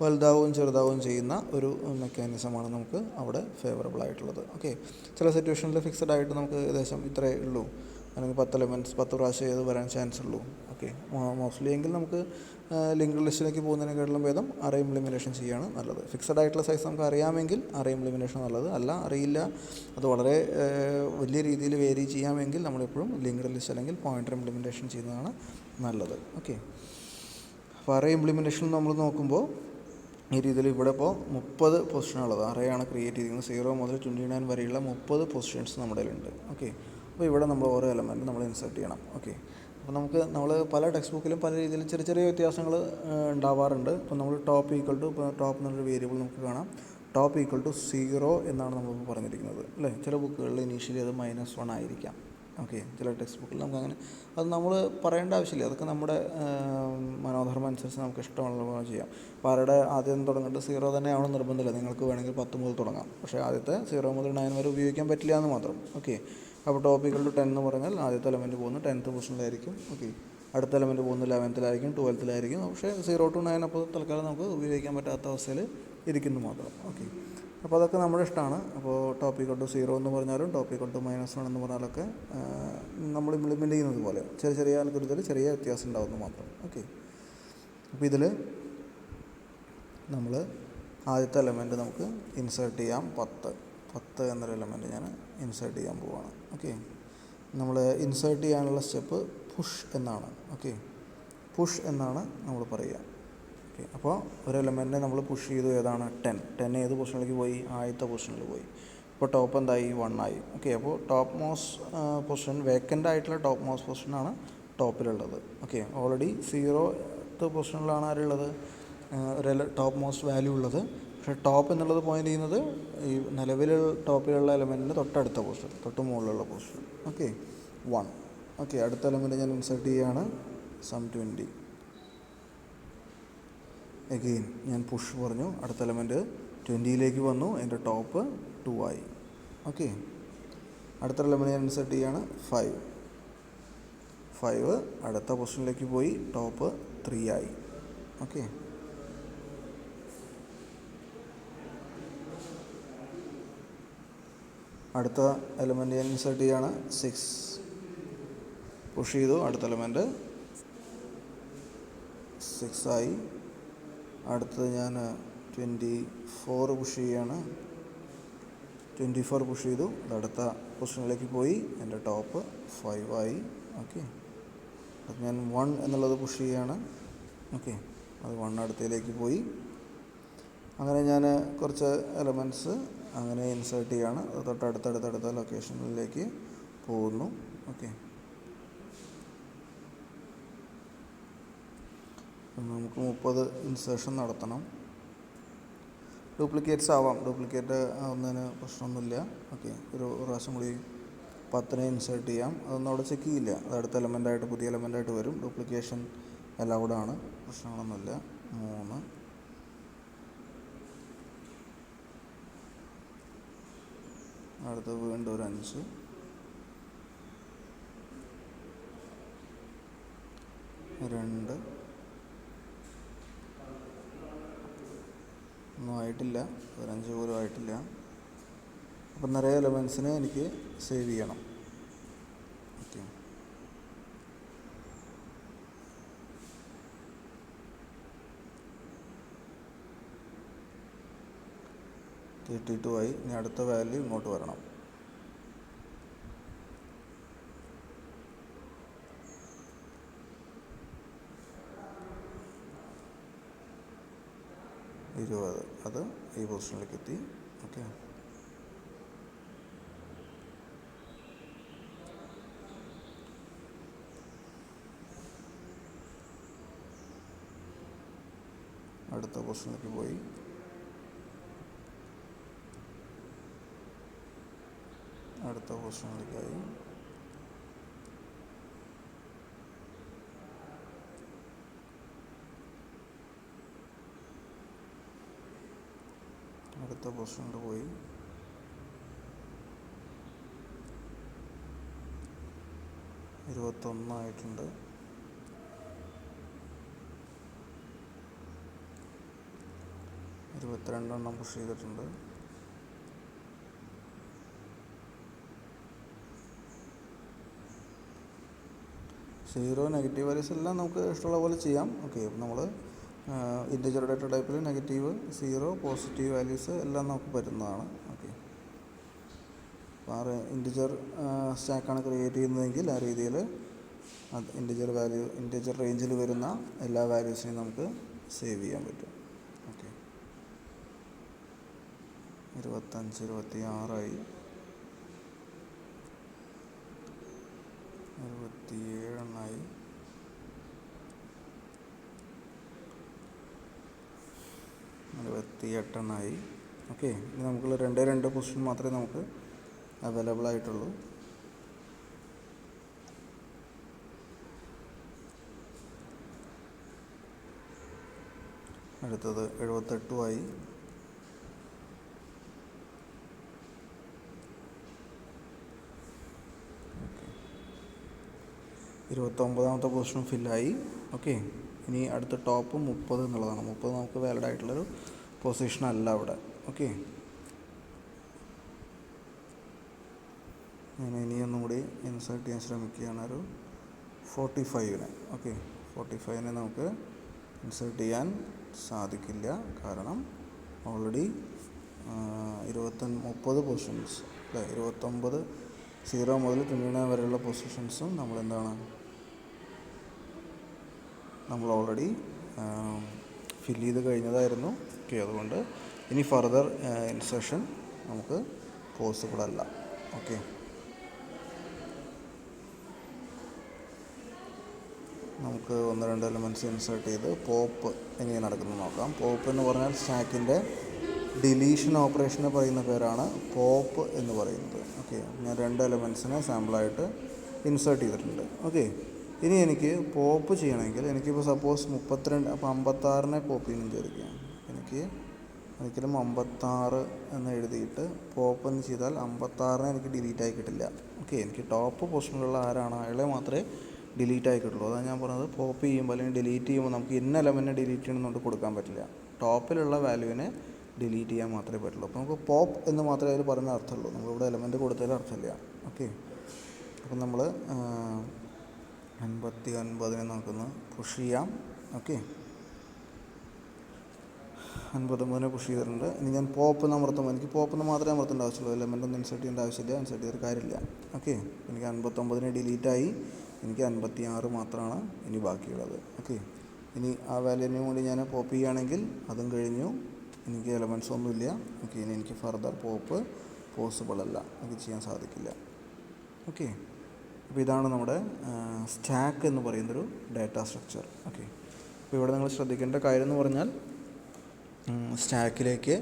[SPEAKER 1] വലുതാവുകയും ചെറുതാവുകയും ചെയ്യുന്ന ഒരു മെക്കാനിസമാണ് നമുക്ക് അവിടെ ഫേവറബിൾ ആയിട്ടുള്ളത്. ഓക്കെ. ചില സിറ്റുവേഷനിൽ ഫിക്സഡ് ആയിട്ട് നമുക്ക് ഏകദേശം ഇത്രയേ ഉള്ളൂ, അല്ലെങ്കിൽ 10 എലമെൻറ്റ്സ് 10 പ്രാവശ്യം ചെയ്ത് വരാൻ ചാൻസ് ഉള്ളൂ. ഓക്കെ. മോസ്റ്റ്ലി എങ്കിൽ നമുക്ക് ലിങ്ക്ഡ് ലിസ്റ്റിലേക്ക് പോകുന്നതിനെക്കാട്ടിലും ഭേദം അറേ ഇംപ്ലിമെൻറ്റേഷൻ ചെയ്യുകയാണ് നല്ലത്. ഫിക്സഡ് ആയിട്ടുള്ള സൈസ് നമുക്ക് അറിയാമെങ്കിൽ അറേ ഇംപ്ലിമെൻറ്റേഷൻ നല്ലത്, അല്ല അറിയില്ല, അത് വളരെ വലിയ രീതിയിൽ വേരി ചെയ്യാമെങ്കിൽ നമ്മളെപ്പോഴും ലിങ്ക്ഡ് ലിസ്റ്റ് അല്ലെങ്കിൽ പോയിൻ്റർ ഇംപ്ലിമെൻറ്റേഷൻ ചെയ്യുന്നതാണ് നല്ലത്. ഓക്കെ. അപ്പോൾ അറേ ഇംപ്ലിമെൻറ്റേഷൻ നമ്മൾ നോക്കുമ്പോൾ ഈ രീതിയിൽ ഇവിടെ ഇപ്പോൾ 30 പൊസിഷനുള്ളത് അറേയാണ് ക്രിയേറ്റ് ചെയ്തിരിക്കുന്നത്. 0 മുതൽ 29 വരെയുള്ള 30 പൊസിഷൻസ് നമ്മുടെ കയ്യിലുണ്ട്. ഓക്കെ. അപ്പോൾ ഇവിടെ നമ്മൾ ഓരോ എലമെൻറ്റ് നമ്മൾ ഇൻസേർട്ട് ചെയ്യണം. ഓക്കെ, അപ്പോൾ നമ്മൾ പല ടെക്സ്റ്റ് ബുക്കിലും പല രീതിയിലും ചെറിയ ചെറിയ വ്യത്യാസങ്ങൾ ഉണ്ടാവാറുണ്ട്. ഇപ്പോൾ നമ്മൾ ടോപ്പ് ഈക്വൽ ടു, ഇപ്പോൾ ടോപ്പ് എന്നുള്ളൊരു വേരിയബിൾ നമുക്ക് കാണാം, ടോപ്പ് ഈക്വൽ ടു 0 എന്നാണ് നമ്മളിപ്പോൾ പറഞ്ഞിരിക്കുന്നത് അല്ലേ. ചില ബുക്കുകളിൽ ഇനീഷ്യലി അത് -1 ആയിരിക്കാം. ഓക്കെ, ചില ടെക്സ്റ്റ് ബുക്കിൽ നമുക്കങ്ങനെ അത് നമ്മൾ പറയേണ്ട ആവശ്യമില്ല. അതൊക്കെ നമ്മുടെ മനോധർമ്മം അനുസരിച്ച് നമുക്ക് ഇഷ്ടമുള്ള പോലെ ചെയ്യാം. അപ്പോൾ ആരുടെ ആദ്യം തുടങ്ങിയിട്ട് 0 തന്നെ ആവണം നിർബന്ധമില്ല. നിങ്ങൾക്ക് വേണമെങ്കിൽ 10 മുതൽ തുടങ്ങാം. പക്ഷേ ആദ്യത്തെ 0 മുതൽ 9 വരെ ഉപയോഗിക്കാൻ പറ്റില്ല എന്ന് മാത്രം. ഓക്കെ, അപ്പോൾ ടോപ്പ് ഈക്വൽ ടു 10 എന്ന് പറഞ്ഞാൽ ആദ്യത്തെ എലമെൻറ്റ് പോകുന്നത് 10th പൊസിഷനിലായിരിക്കും. ഓക്കെ, അടുത്ത എലമെൻറ്റ് പോകുന്നത് 11th-ലായിരിക്കും, 12th-ലായിരിക്കും. പക്ഷേ 0 to 9 അപ്പോൾ തൽക്കാലം നമുക്ക് ഉപയോഗിക്കാൻ പറ്റാത്ത അവസ്ഥയിൽ ഇരിക്കുന്നു മാത്രം. ഓക്കെ, അപ്പോൾ അതൊക്കെ നമ്മുടെ ഇഷ്ടമാണ്. അപ്പോൾ ടോപ്പ് ഈക്വൽ ടു 0 എന്ന് പറഞ്ഞാലും ടോപ്പ് ഈക്വൽ ടു -1 എന്ന് പറഞ്ഞാലൊക്കെ നമ്മൾ ഇംപ്ലിമെൻറ്റ് ചെയ്യുന്നത് പോലെ ചെറിയ ചെറിയ അൽഗോരിതത്തിൽ ചെറിയ വ്യത്യാസം ഉണ്ടാകുന്നു മാത്രം. ഓക്കെ, അപ്പോൾ ഇതിൽ നമ്മൾ ആദ്യത്തെ എലമെൻറ്റ് നമുക്ക് ഇൻസേർട്ട് ചെയ്യാം. 10 എന്നൊരു എലമെൻറ്റ് ഞാൻ ഇൻസേർട്ട് ചെയ്യാൻ പോവുകയാണ്. ഓക്കെ, നമ്മൾ ഇൻസേർട്ട് ചെയ്യാനുള്ള സ്റ്റെപ്പ് പുഷ് എന്നാണ്. ഓക്കെ, പുഷ് എന്നാണ് നമ്മൾ പറയുക. ഓക്കെ, അപ്പോൾ ഒരു എലമെൻറ്റിനെ നമ്മൾ പുഷ് ചെയ്തു. ഏതാണ്? 10 ഏത് പൊസിഷനിലേക്ക് പോയി? ആദ്യത്തെ പൊസിഷനിൽ പോയി. ഇപ്പോൾ ടോപ്പ് എന്തായി? 1 ആയി. ഓക്കെ, അപ്പോൾ ടോപ്പ് മോസ്റ്റ് പൊസിഷൻ, വേക്കൻ്റ് ആയിട്ടുള്ള ടോപ്പ് മോസ്റ്റ് പൊസിഷനാണ് ടോപ്പിലുള്ളത്. ഓക്കെ, ഓൾറെഡി 0th പൊസിഷനിലാണ് ആരുള്ളത്? ഒരു ടോപ്പ് മോസ്റ്റ് വാല്യൂ ഉള്ളത്. പക്ഷേ ടോപ്പ് എന്നുള്ളത് പോയിൻ്റ് ചെയ്യുന്നത് ഈ നിലവിൽ ടോപ്പിലുള്ള എലമെൻറ്റിൻ്റെ തൊട്ടടുത്ത പൊസിഷൻ, തൊട്ട് മുകളിലുള്ള പൊസിഷൻ. ഓക്കെ, 1. ഓക്കെ, അടുത്ത എലമെൻറ്റ് ഞാൻ ഇൻസേർട്ട് ചെയ്യുകയാണ്. സം 20. എഗെയിൻ ഞാൻ പുഷ് പറഞ്ഞു. അടുത്ത എലമെൻറ്റ് 20ലേക്ക് വന്നു. അതിൻ്റെ ടോപ്പ് 2 ആയി. ഓക്കെ, അടുത്ത എലമെൻറ്റ് ഞാൻ ഇൻസേർട്ട് ചെയ്യുകയാണ്. 5 അടുത്ത പൊസിഷനിലേക്ക് പോയി. ടോപ്പ് 3 ആയി. ഓക്കെ, അടുത്ത എലമെൻറ്റ് ഞാൻ ഇൻസേർട്ട് ചെയ്യുകയാണ്. 6 പുഷ് ചെയ്തു. അടുത്ത എലമെൻറ്റ് 6 ആയി. അടുത്തത് ഞാൻ 24 പുഷ് ചെയ്യുകയാണ്. 24 പുഷ് ചെയ്തു. അടുത്ത പൊസിഷനിലേക്ക് പോയി. എൻ്റെ ടോപ്പ് 5 ആയി. ഓക്കെ, അത് ഞാൻ 1 എന്നുള്ളത് പുഷ് ചെയ്യുകയാണ്. ഓക്കെ, അത് 1 അടുത്തതിലേക്ക് പോയി. അങ്ങനെ ഞാൻ കുറച്ച് എലമെൻറ്റ്സ് അങ്ങനെ ഇൻസേർട്ട് ചെയ്യുകയാണ്. അത് തൊട്ടടുത്തടുത്തടുത്ത ലൊക്കേഷനിലേക്ക് പോകുന്നു. ഓക്കെ, നമുക്ക് 30 ഇൻസേർഷൻ നടത്തണം. ഡ്യൂപ്ലിക്കേറ്റ്സ് ആവാം. ഡ്യൂപ്ലിക്കേറ്റ് ആവുന്നതിന് പ്രശ്നമൊന്നുമില്ല. ഓക്കെ, ഒരു പ്രാവശ്യം കൂടി 10 ഇൻസേർട്ട് ചെയ്യാം. അതൊന്നും അവിടെ ചെക്ക് ചെയ്യില്ല. അത് അടുത്ത എലമെൻറ്റായിട്ട്, പുതിയ എലമെൻറ്റായിട്ട് വരും. ഡ്യൂപ്ലിക്കേഷൻ അലൗഡാണ്, പ്രശ്നങ്ങളൊന്നുമില്ല. 3, അടുത്ത വീണ്ടും ഒരു 5, രണ്ട്, ഒന്നും ആയിട്ടില്ല. ഒരു 5 പോലും ആയിട്ടില്ല. അപ്പം നിറയെ എലമെൻസിനെ എനിക്ക് സേവ് ചെയ്യണം. ഓക്കെ, 32 ആയി. ഇനി അടുത്ത വാല്യൂ ഇങ്ങോട്ട് വരണം. അത് ഈ പൊസിഷനിലേക്ക് എത്തി. ഓക്കെ, അടുത്ത പൊസിഷനിലേക്ക് പോയി. അടുത്ത പൊസിഷനിലേക്കായി. അടുത്ത പൊസിഷനിൽ പോയി. ആയിട്ടുണ്ട്. 22 പുഷ് ചെയ്തിട്ടുണ്ട്. സീറോ നെഗറ്റീവ് വാല്യൂസ് എല്ലാം നമുക്ക് ഇഷ്ടമുള്ള പോലെ ചെയ്യാം. ഓക്കെ, നമ്മൾ ഇൻറ്റിജർ ഡാറ്റ ടൈപ്പിൽ നെഗറ്റീവ്, 0, പോസിറ്റീവ് വാല്യൂസ് എല്ലാം നമുക്ക് പറ്റുന്നതാണ്. ഓക്കെ, അപ്പോൾ ഇൻറ്റിജർ സ്റ്റാക്കാണ് ക്രിയേറ്റ് ചെയ്യുന്നതെങ്കിൽ ആ രീതിയിൽ അത് ഇൻറ്റിജർ റേഞ്ചിൽ വരുന്ന എല്ലാ വാല്യൂസിനെയും നമുക്ക് സേവ് ചെയ്യാൻ പറ്റും. ഓക്കെ, 25, 26 ആയി. 67 68 ഓക്കെ. ഇനി നമുക്കുള്ള രണ്ട് പൊസിഷൻ മാത്രമേ നമുക്ക് അവൈലബിൾ ആയിട്ടുള്ളൂ. അടുത്തത് 78 29ാമത്തെ പൊസിഷൻ ഫില്ലായി. ഓക്കെ. ഇനി അടുത്ത ടോപ്പ് 30 എന്നുള്ളതാണ്. 30 നമുക്ക് വാലിഡ് ആയിട്ടുള്ളൊരു പൊസിഷൻ അല്ല അവിടെ. ഓക്കെ. ഞാൻ ഇനിയൊന്നും കൂടി ഇൻസേർട്ട് ചെയ്യാൻ ശ്രമിക്കുകയാണ് ഒരു 45നെ. ഓക്കെ. 45നെ നമുക്ക് ഇൻസേർട്ട് ചെയ്യാൻ സാധിക്കില്ല. കാരണം ഓൾറെഡി 30 പൊസിഷൻസ് അല്ലേ, 29 0 മുതൽ 29 വരെയുള്ള പൊസിഷൻസും നമ്മൾ ഓൾറെഡി ഫില്ല് ചെയ്ത് കഴിഞ്ഞതായിരുന്നു. ഓക്കെ. അതുകൊണ്ട് ഇനി ഫർദർ ഇൻസേർഷൻ നമുക്ക് പോസിബിൾ അല്ല. ഓക്കെ. നമുക്ക് 1-2 എലമെൻറ്റ്സ് ഇൻസേർട്ട് ചെയ്ത് പോപ്പ് എങ്ങനെ നടക്കുന്നത് നോക്കാം. പോപ്പ് എന്ന് പറഞ്ഞാൽ സ്റ്റാക്കിൻ്റെ ഡിലീഷൻ ഓപ്പറേഷന് പറയുന്ന പേരാണ് പോപ്പ് എന്ന് പറയുന്നത്. ഓക്കെ. ഞാൻ 2 എലമെൻറ്റ്സിനെ സാമ്പിളായിട്ട് ഇൻസേർട്ട് ചെയ്തിട്ടുണ്ട്. ഓക്കെ. ഇനി എനിക്ക് പോപ്പ് ചെയ്യണമെങ്കിൽ എനിക്കിപ്പോൾ സപ്പോസ് 32 അപ്പോൾ 56നെ പോപ്പ് ചെയ്യണം വിചാരിക്കുക. എനിക്ക് ഒരിക്കലും 56 എന്ന് എഴുതിയിട്ട് പോപ്പ് എന്ന് ചെയ്താൽ 56നെ എനിക്ക് ഡിലീറ്റ് ആയി കിട്ടില്ല. ഓക്കെ. എനിക്ക് ടോപ്പ് പൊസിഷനിലുള്ള ആരാണ് അയാളെ മാത്രമേ ഡിലീറ്റ് ആയി കിട്ടുള്ളൂ. അതാണ് ഞാൻ പറഞ്ഞത്. പോപ്പ് ചെയ്യുമ്പോൾ അല്ലെങ്കിൽ ഡിലീറ്റ് ചെയ്യുമ്പോൾ നമുക്ക് ഇന്ന എലമെൻറ്റിനെ ഡിലീറ്റ് ചെയ്യണമെന്നുകൊണ്ട് കൊടുക്കാൻ പറ്റില്ല. ടോപ്പിലുള്ള വാല്യൂവിനെ ഡിലീറ്റ് ചെയ്യാൻ മാത്രമേ പറ്റുള്ളൂ. അപ്പോൾ നമുക്ക് പോപ്പ് എന്ന് മാത്രമേ അതിൽ പറയുന്ന അർത്ഥമുള്ളൂ. നമ്മളിവിടെ എലമെൻറ്റ് കൊടുത്തതിൽ അർത്ഥമില്ല. ഓക്കെ. അപ്പം നമ്മൾ 59നെ നമുക്കൊന്ന് പുഷ് ചെയ്യാം. ഓക്കെ. 59നെ പുഷ് ചെയ്തിട്ടുണ്ട്. ഇനി ഞാൻ പോപ്പ് എന്ന് അമർത്തുമ്പോൾ എനിക്ക് പോപ്പെന്ന് മാത്രമേ അമർത്തേണ്ട ആവശ്യമുള്ളൂ. എലമെൻ്റ് ഒന്നും ഇൻസേർട്ട് ചെയ്യേണ്ട ആവശ്യമില്ല. ഇൻസേർട്ട് ചെയ്തൊരു കാര്യമില്ല. ഓക്കെ. എനിക്ക് 59നെ ഡിലീറ്റായി. എനിക്ക് 56 മാത്രമാണ് ഇനി ബാക്കിയുള്ളത്. ഓക്കെ. ഇനി ആ വാല്യൂവിനും കൂടി ഞാൻ പോപ്പ് ചെയ്യുകയാണെങ്കിൽ അതും കഴിഞ്ഞു. എനിക്ക് എലമെൻറ്റ്സ് ഒന്നുമില്ല. ഓക്കെ. ഇനി എനിക്ക് ഫർദർ പോപ്പ് പോസിബിൾ അല്ല. എനിക്ക് ചെയ്യാൻ സാധിക്കില്ല. ഓക്കെ. അപ്പോൾ ഇതാണ് നമ്മുടെ സ്റ്റാക്ക് എന്ന് പറയുന്നൊരു ഡാറ്റ സ്ട്രക്ചർ. ഓക്കെ. അപ്പോൾ ഇവിടെ നിങ്ങൾ ശ്രദ്ധിക്കേണ്ട കാര്യം എന്ന് പറഞ്ഞാൽ സ്റ്റാക്കിലേക്ക്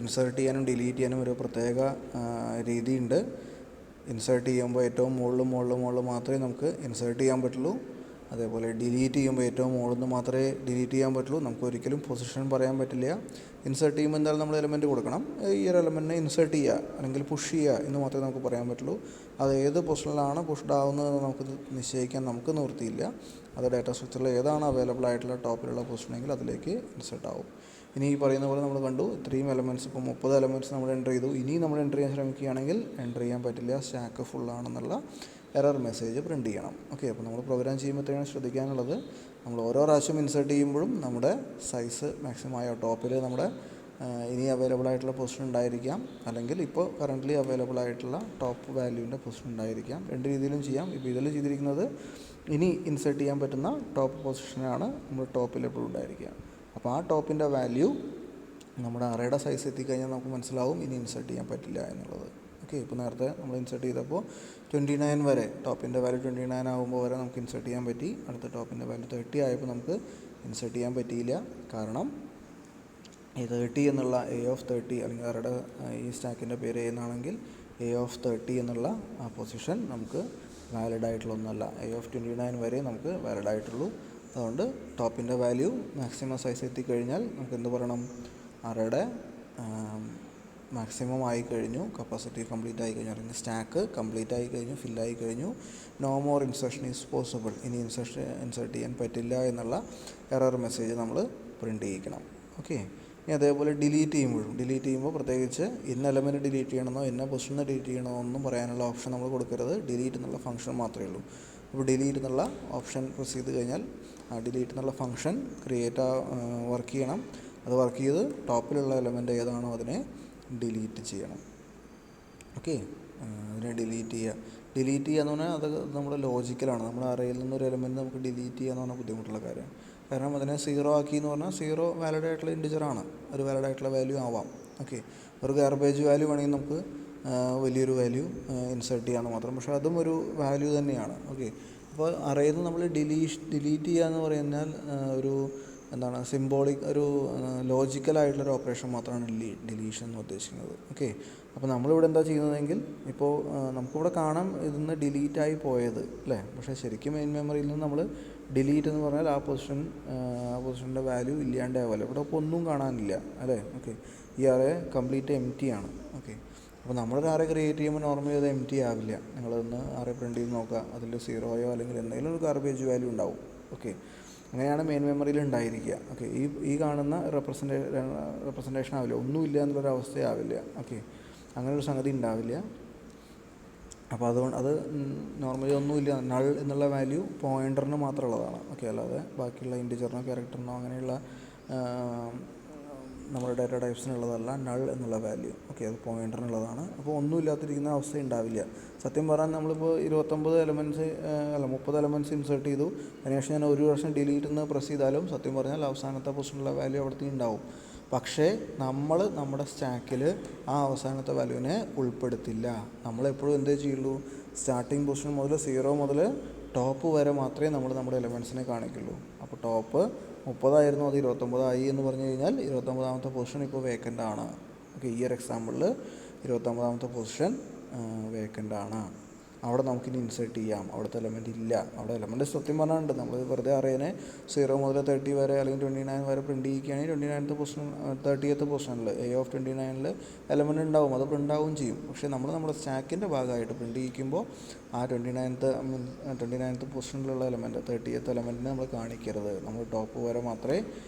[SPEAKER 1] ഇൻസേർട്ട് ചെയ്യാനും ഡിലീറ്റ് ചെയ്യാനും ഒരു പ്രത്യേക രീതിയുണ്ട്. ഇൻസേർട്ട് ചെയ്യുമ്പോൾ ഏറ്റവും മുകളിൽ മാത്രമേ നമുക്ക് ഇൻസേർട്ട് ചെയ്യാൻ പറ്റുള്ളൂ. അതേപോലെ ഡിലീറ്റ് ചെയ്യുമ്പോൾ ഏറ്റവും മുകളിൽ നിന്ന് മാത്രമേ ഡിലീറ്റ് ചെയ്യാൻ പറ്റുള്ളൂ. നമുക്ക് ഒരിക്കലും പൊസിഷൻ പറയാൻ പറ്റില്ല. ഇൻസേർട്ട് ചെയ്യുമ്പോൾ എന്തായാലും നമ്മൾ എലമെൻറ്റ് കൊടുക്കണം. ഈ ഒരു എലമെൻറ്റിനെ ഇൻസേർട്ട് ചെയ്യുക അല്ലെങ്കിൽ പുഷ് ചെയ്യുക എന്ന് മാത്രമേ നമുക്ക് പറയാൻ പറ്റുള്ളൂ. അത് ഏത് പൊസിഷനിലാണ് പുഷ്ഡ് ആവുന്നത് നമുക്ക് നിശ്ചയിക്കാൻ നമുക്ക് നിവൃത്തിയില്ല. അത് ഡാറ്റ സ്ട്രക്ചറിൽ ഏതാണ് അവൈലബിൾ ആയിട്ടുള്ള ടോപ്പിലുള്ള പൊസിഷനെങ്കിൽ അതിലേക്ക് ഇൻസേർട്ട് ആവും. ഇനി ഈ പറയുന്ന പോലെ നമ്മൾ കണ്ടു ഇത്രയും എലമെൻറ്റ്സ് ഇപ്പോൾ 30 എലമെൻറ്റ്സ് നമ്മൾ എൻ്റർ ചെയ്തു. ഇനി നമ്മൾ എൻ്റർ ചെയ്യാൻ ശ്രമിക്കുകയാണെങ്കിൽ എൻ്റർ ചെയ്യാൻ പറ്റില്ല, സ്റ്റാക്ക് ഫുള്ളാണെന്നുള്ള എറർ മെസ്സേജ് പ്രിൻറ്റ് ചെയ്യണം. ഓക്കെ. അപ്പോൾ നമ്മൾ പ്രോഗ്രാം ചെയ്യുമ്പോഴത്തേക്കാണ് ശ്രദ്ധിക്കാനുള്ളത്, നമ്മൾ ഓരോ പ്രാവശ്യം ഇൻസേർട്ട് ചെയ്യുമ്പോഴും നമ്മുടെ സൈസ് മാക്സിമം ആയോ ടോപ്പിൽ നമ്മുടെ ഇനി അവൈലബിൾ ആയിട്ടുള്ള പൊസിഷൻ ഉണ്ടായിരിക്കാം, അല്ലെങ്കിൽ ഇപ്പോൾ കറൻ്റ്ലി അവൈലബിൾ ആയിട്ടുള്ള ടോപ്പ് വാല്യൂവിൻ്റെ പൊസിഷൻ ഉണ്ടായിരിക്കാം. രണ്ട് രീതിയിലും ചെയ്യാം. ഇപ്പോൾ ഇതിൽ ചെയ്തിരിക്കുന്നത് ഇനി ഇൻസേർട്ട് ചെയ്യാൻ പറ്റുന്ന ടോപ്പ് പൊസിഷനാണ് നമ്മൾ ടോപ്പിൽ എപ്പോഴും ഉണ്ടായിരിക്കുക. അപ്പോൾ ആ ടോപ്പിൻ്റെ വാല്യൂ നമ്മുടെ അറേയുടെ സൈസ് എത്തിക്കഴിഞ്ഞാൽ നമുക്ക് മനസ്സിലാവും ഇനി ഇൻസേർട്ട് ചെയ്യാൻ പറ്റില്ല എന്നുള്ളത്. ഓക്കെ. ഇപ്പോൾ നേരത്തെ നമ്മൾ ഇൻസേർട്ട് ചെയ്തപ്പോൾ 29 വരെ ടോപ്പിൻ്റെ വാല്യൂ 29 ആകുമ്പോൾ വരെ നമുക്ക് ഇൻസേർട്ട് ചെയ്യാൻ പറ്റി. അടുത്ത ടോപ്പിൻ്റെ വാല്യൂ 30 ആയപ്പോൾ നമുക്ക് ഇൻസേർട്ട് ചെയ്യാൻ പറ്റിയില്ല. കാരണം ഈ 30 എന്നുള്ള A(30) അല്ലെങ്കിൽ അവരുടെ ഈ സ്റ്റാക്കിൻ്റെ പേര് എന്നാണെങ്കിൽ A(30) എന്നുള്ള ആ പൊസിഷൻ നമുക്ക് വാലിഡ് ആയിട്ടുള്ള ഒന്നല്ല. A(29) വരെ നമുക്ക് വാലിഡ് ആയിട്ടുള്ളൂ. അതുകൊണ്ട് ടോപ്പിൻ്റെ വാല്യൂ മാക്സിമം സൈസ് എത്തിക്കഴിഞ്ഞാൽ നമുക്ക് എന്ത് പറയണം, അറേയുടെ മാക്സിമം ആയിക്കഴിഞ്ഞു, കപ്പാസിറ്റി കംപ്ലീറ്റ് ആയി കഴിഞ്ഞു, അല്ലെങ്കിൽ സ്റ്റാക്ക് കംപ്ലീറ്റ് ആയി കഴിഞ്ഞു, ഫില്ലായി കഴിഞ്ഞു, no more insertion is possible, ഇനി ഇൻസേർട്ട് ചെയ്യാൻ പറ്റില്ല എന്നുള്ള എറർ മെസ്സേജ് നമ്മൾ പ്രിൻ്റ് ചെയ്യിക്കണം. ഓക്കെ. ഇനി അതേപോലെ ഡിലീറ്റ് ചെയ്യുമ്പോൾ പ്രത്യേകിച്ച് ഇന്ന എലമെൻറ്റ് ഡിലീറ്റ് ചെയ്യണമെന്നോ ഇന്ന പൊസിഷന് ഡിലീറ്റ് ചെയ്യണമെന്നോ ഒന്നും പറയാനുള്ള ഓപ്ഷൻ നമ്മൾ കൊടുക്കരുത്. ഡിലീറ്റ് എന്നുള്ള ഫംഗ്ഷൻ മാത്രമേ ഉള്ളൂ. അപ്പോൾ ഡിലീറ്റ് എന്നുള്ള ഓപ്ഷൻ പ്രസ് ചെയ്ത് കഴിഞ്ഞാൽ ആ ഡിലീറ്റ് എന്നുള്ള ഫംഗ്ഷൻ വർക്ക് ചെയ്യണം. അത് വർക്ക് ചെയ്ത് ടോപ്പിലുള്ള എലമെൻറ്റ് ഏതാണോ അതിനെ ഡിലീറ്റ് ചെയ്യണം. ഓക്കെ. അതിനെ ഡിലീറ്റ് ചെയ്യുക എന്ന് പറഞ്ഞാൽ അത് നമ്മുടെ ലോജിക്കലാണ്. നമ്മുടെ അറേയിൽ നിന്നൊരു എലമെൻറ്റ് നമുക്ക് ഡിലീറ്റ് ചെയ്യുക എന്ന് പറഞ്ഞാൽ ബുദ്ധിമുട്ടുള്ള കാര്യം. കാരണം അതിനെ 0 ആക്കി എന്ന് പറഞ്ഞാൽ 0 വാലിഡ് ആയിട്ടുള്ള ഇൻറ്റിജറാണ്, ഒരു വാലിഡ് ആയിട്ടുള്ള വാല്യൂ ആവാം. ഓക്കെ. ഒരു ഗാർബേജ് വാല്യൂ വേണമെങ്കിൽ നമുക്ക് വലിയൊരു വാല്യൂ ഇൻസേർട്ട് ചെയ്യാമെന്ന് മാത്രം. പക്ഷേ അതും ഒരു വാല്യൂ തന്നെയാണ്. ഓക്കെ. അപ്പോൾ അറേയിൽ നിന്ന് നമ്മൾ ഡിലീറ്റ് ചെയ്യുക എന്ന് പറഞ്ഞാൽ ഒരു എന്താണ് സിംബോളിക് ഒരു ലോജിക്കലായിട്ടുള്ളൊരു ഓപ്പറേഷൻ മാത്രമാണ് ഡിലീഷൻ എന്ന് ഉദ്ദേശിക്കുന്നത്. ഓക്കെ, അപ്പോൾ നമ്മളിവിടെ എന്താ ചെയ്യുന്നതെങ്കിൽ ഇപ്പോൾ നമുക്കിവിടെ കാണാം ഇതിന്ന് ഡിലീറ്റായി പോയത് അല്ലേ, പക്ഷേ ശരിക്കും മെയിൻ മെമ്മറിയിൽ നിന്ന് നമ്മൾ ഡിലീറ്റ് എന്ന് പറഞ്ഞാൽ ആ പൊസിഷൻ്റെ വാല്യൂ ഇല്ലാണ്ടാവുമല്ലോ. ഇവിടെ ഇപ്പോൾ ഒന്നും കാണാനില്ല അല്ലേ. ഓക്കെ, ഈ അറേ കംപ്ലീറ്റ് എം ടി ആണ്. ഓക്കെ, അപ്പോൾ നമ്മളൊരു അറേ ക്രിയേറ്റ് ചെയ്യുമ്പോൾ നോർമലി അത് എം ടി ആവില്ല. നിങ്ങളൊന്ന് അറേ പ്രിൻ്റ് ചെയ്ത് നോക്കുക, അതിൽ സീറോയോ അല്ലെങ്കിൽ എന്തെങ്കിലും ഒരു ഗാർബേജ് വാല്യൂ ഉണ്ടാവും. ഓക്കെ, അങ്ങനെയാണ് മെയിൻ മെമ്മറിയിൽ ഉണ്ടായിരിക്കുക. ഓക്കെ, ഈ കാണുന്ന റെപ്രസെൻറ്റേഷൻ ആവില്ല, ഒന്നുമില്ല എന്നുള്ളൊരു അവസ്ഥയാവില്ല. ഓക്കെ, അങ്ങനെ ഒരു സംഗതി ഉണ്ടാവില്ല. അപ്പോൾ അതുകൊണ്ട് അത് നോർമലി ഒന്നുമില്ല, നൾ എന്നുള്ള വാല്യൂ പോയിൻ്ററിന് മാത്രമുള്ളതാണ്. ഓക്കെ, അല്ലാതെ ബാക്കിയുള്ള ഇൻറ്റിജറിനോ ക്യാരക്ടറിനോ അങ്ങനെയുള്ള നമ്മുടെ ഡാറ്റ ടൈപ്സിനുള്ളതല്ല നൾ എന്നുള്ള വാല്യൂ. ഓക്കെ, അത് പോയിൻ്ററിനുള്ളതാണ്. അപ്പോൾ ഒന്നുമില്ലാത്തിരിക്കുന്ന അവസ്ഥ ഉണ്ടാവില്ല. സത്യം പറഞ്ഞാൽ നമ്മളിപ്പോൾ 29 എലമെൻറ്റ്സ് 30 എലമെൻറ്റ്സ് ഇൻസേർട്ട് ചെയ്തു, അതിനുശേഷം ഞാൻ ഒരു വർഷം ഡിലീറ്റ് എന്ന് പ്രസ് ചെയ്താലും സത്യം പറഞ്ഞാൽ അവസാനത്തെ പൊസിഷനുള്ള വാല്യൂ അവിടുത്തെ ഉണ്ടാവും. പക്ഷേ നമ്മൾ നമ്മുടെ സ്റ്റാക്കിൽ ആ അവസാനത്തെ വാല്യൂവിനെ ഉൾപ്പെടുത്തില്ല. നമ്മളെപ്പോഴും എന്തേ ചെയ്യുള്ളൂ, സ്റ്റാർട്ടിങ് പൊസിഷൻ മുതൽ 0 മുതൽ ടോപ്പ് വരെ മാത്രമേ നമ്മൾ നമ്മുടെ എലമെൻറ്റ്സിനെ കാണിക്കുള്ളൂ. അപ്പോൾ ടോപ്പ് 30 അത് 29 എന്ന് പറഞ്ഞു കഴിഞ്ഞാൽ 29ാമത്തെ പൊസിഷൻ ഇപ്പോൾ വേക്കൻ്റ് ആണ്. ഓക്കെ, ഈ ഒരു എക്സാമ്പിളിൽ 29ാമത്തെ പൊസിഷൻ വേക്കൻ്റ് ആണ്. അവിടെ നമുക്കിനി ഇൻസേർട്ട് ചെയ്യാം. അവിടുത്തെ എലമെൻറ്റ് ഇല്ല. അവിടെ എലമെൻറ്റ് സത്യം പറഞ്ഞാലുണ്ട്. നമ്മൾ വെറുതെ അറേനെ 0 മുതൽ 30 വരെ അല്ലെങ്കിൽ 29 വരെ പ്രിൻ്റ് ചെയ്യുകയാണെങ്കിൽ 29th പൊസിഷൻ 30th പൊസിഷനിൽ A of 29 എലമെൻറ്റ് ഉണ്ടാവും, അത് പ്രിൻ്റ് ആവുകയും ചെയ്യും. പക്ഷേ നമ്മുടെ സ്റ്റാക്കിൻ്റെ ഭാഗമായിട്ട് പ്രിൻ്റ് ചെയ്യിക്കുമ്പോൾ ആ 29th പൊസിഷനിലുള്ള എലമെൻറ്റ് 30th എലമെൻറ്റിനെ നമ്മൾ കാണിക്കരുത്. നമ്മൾ ടോപ്പ് വരെ മാത്രമേ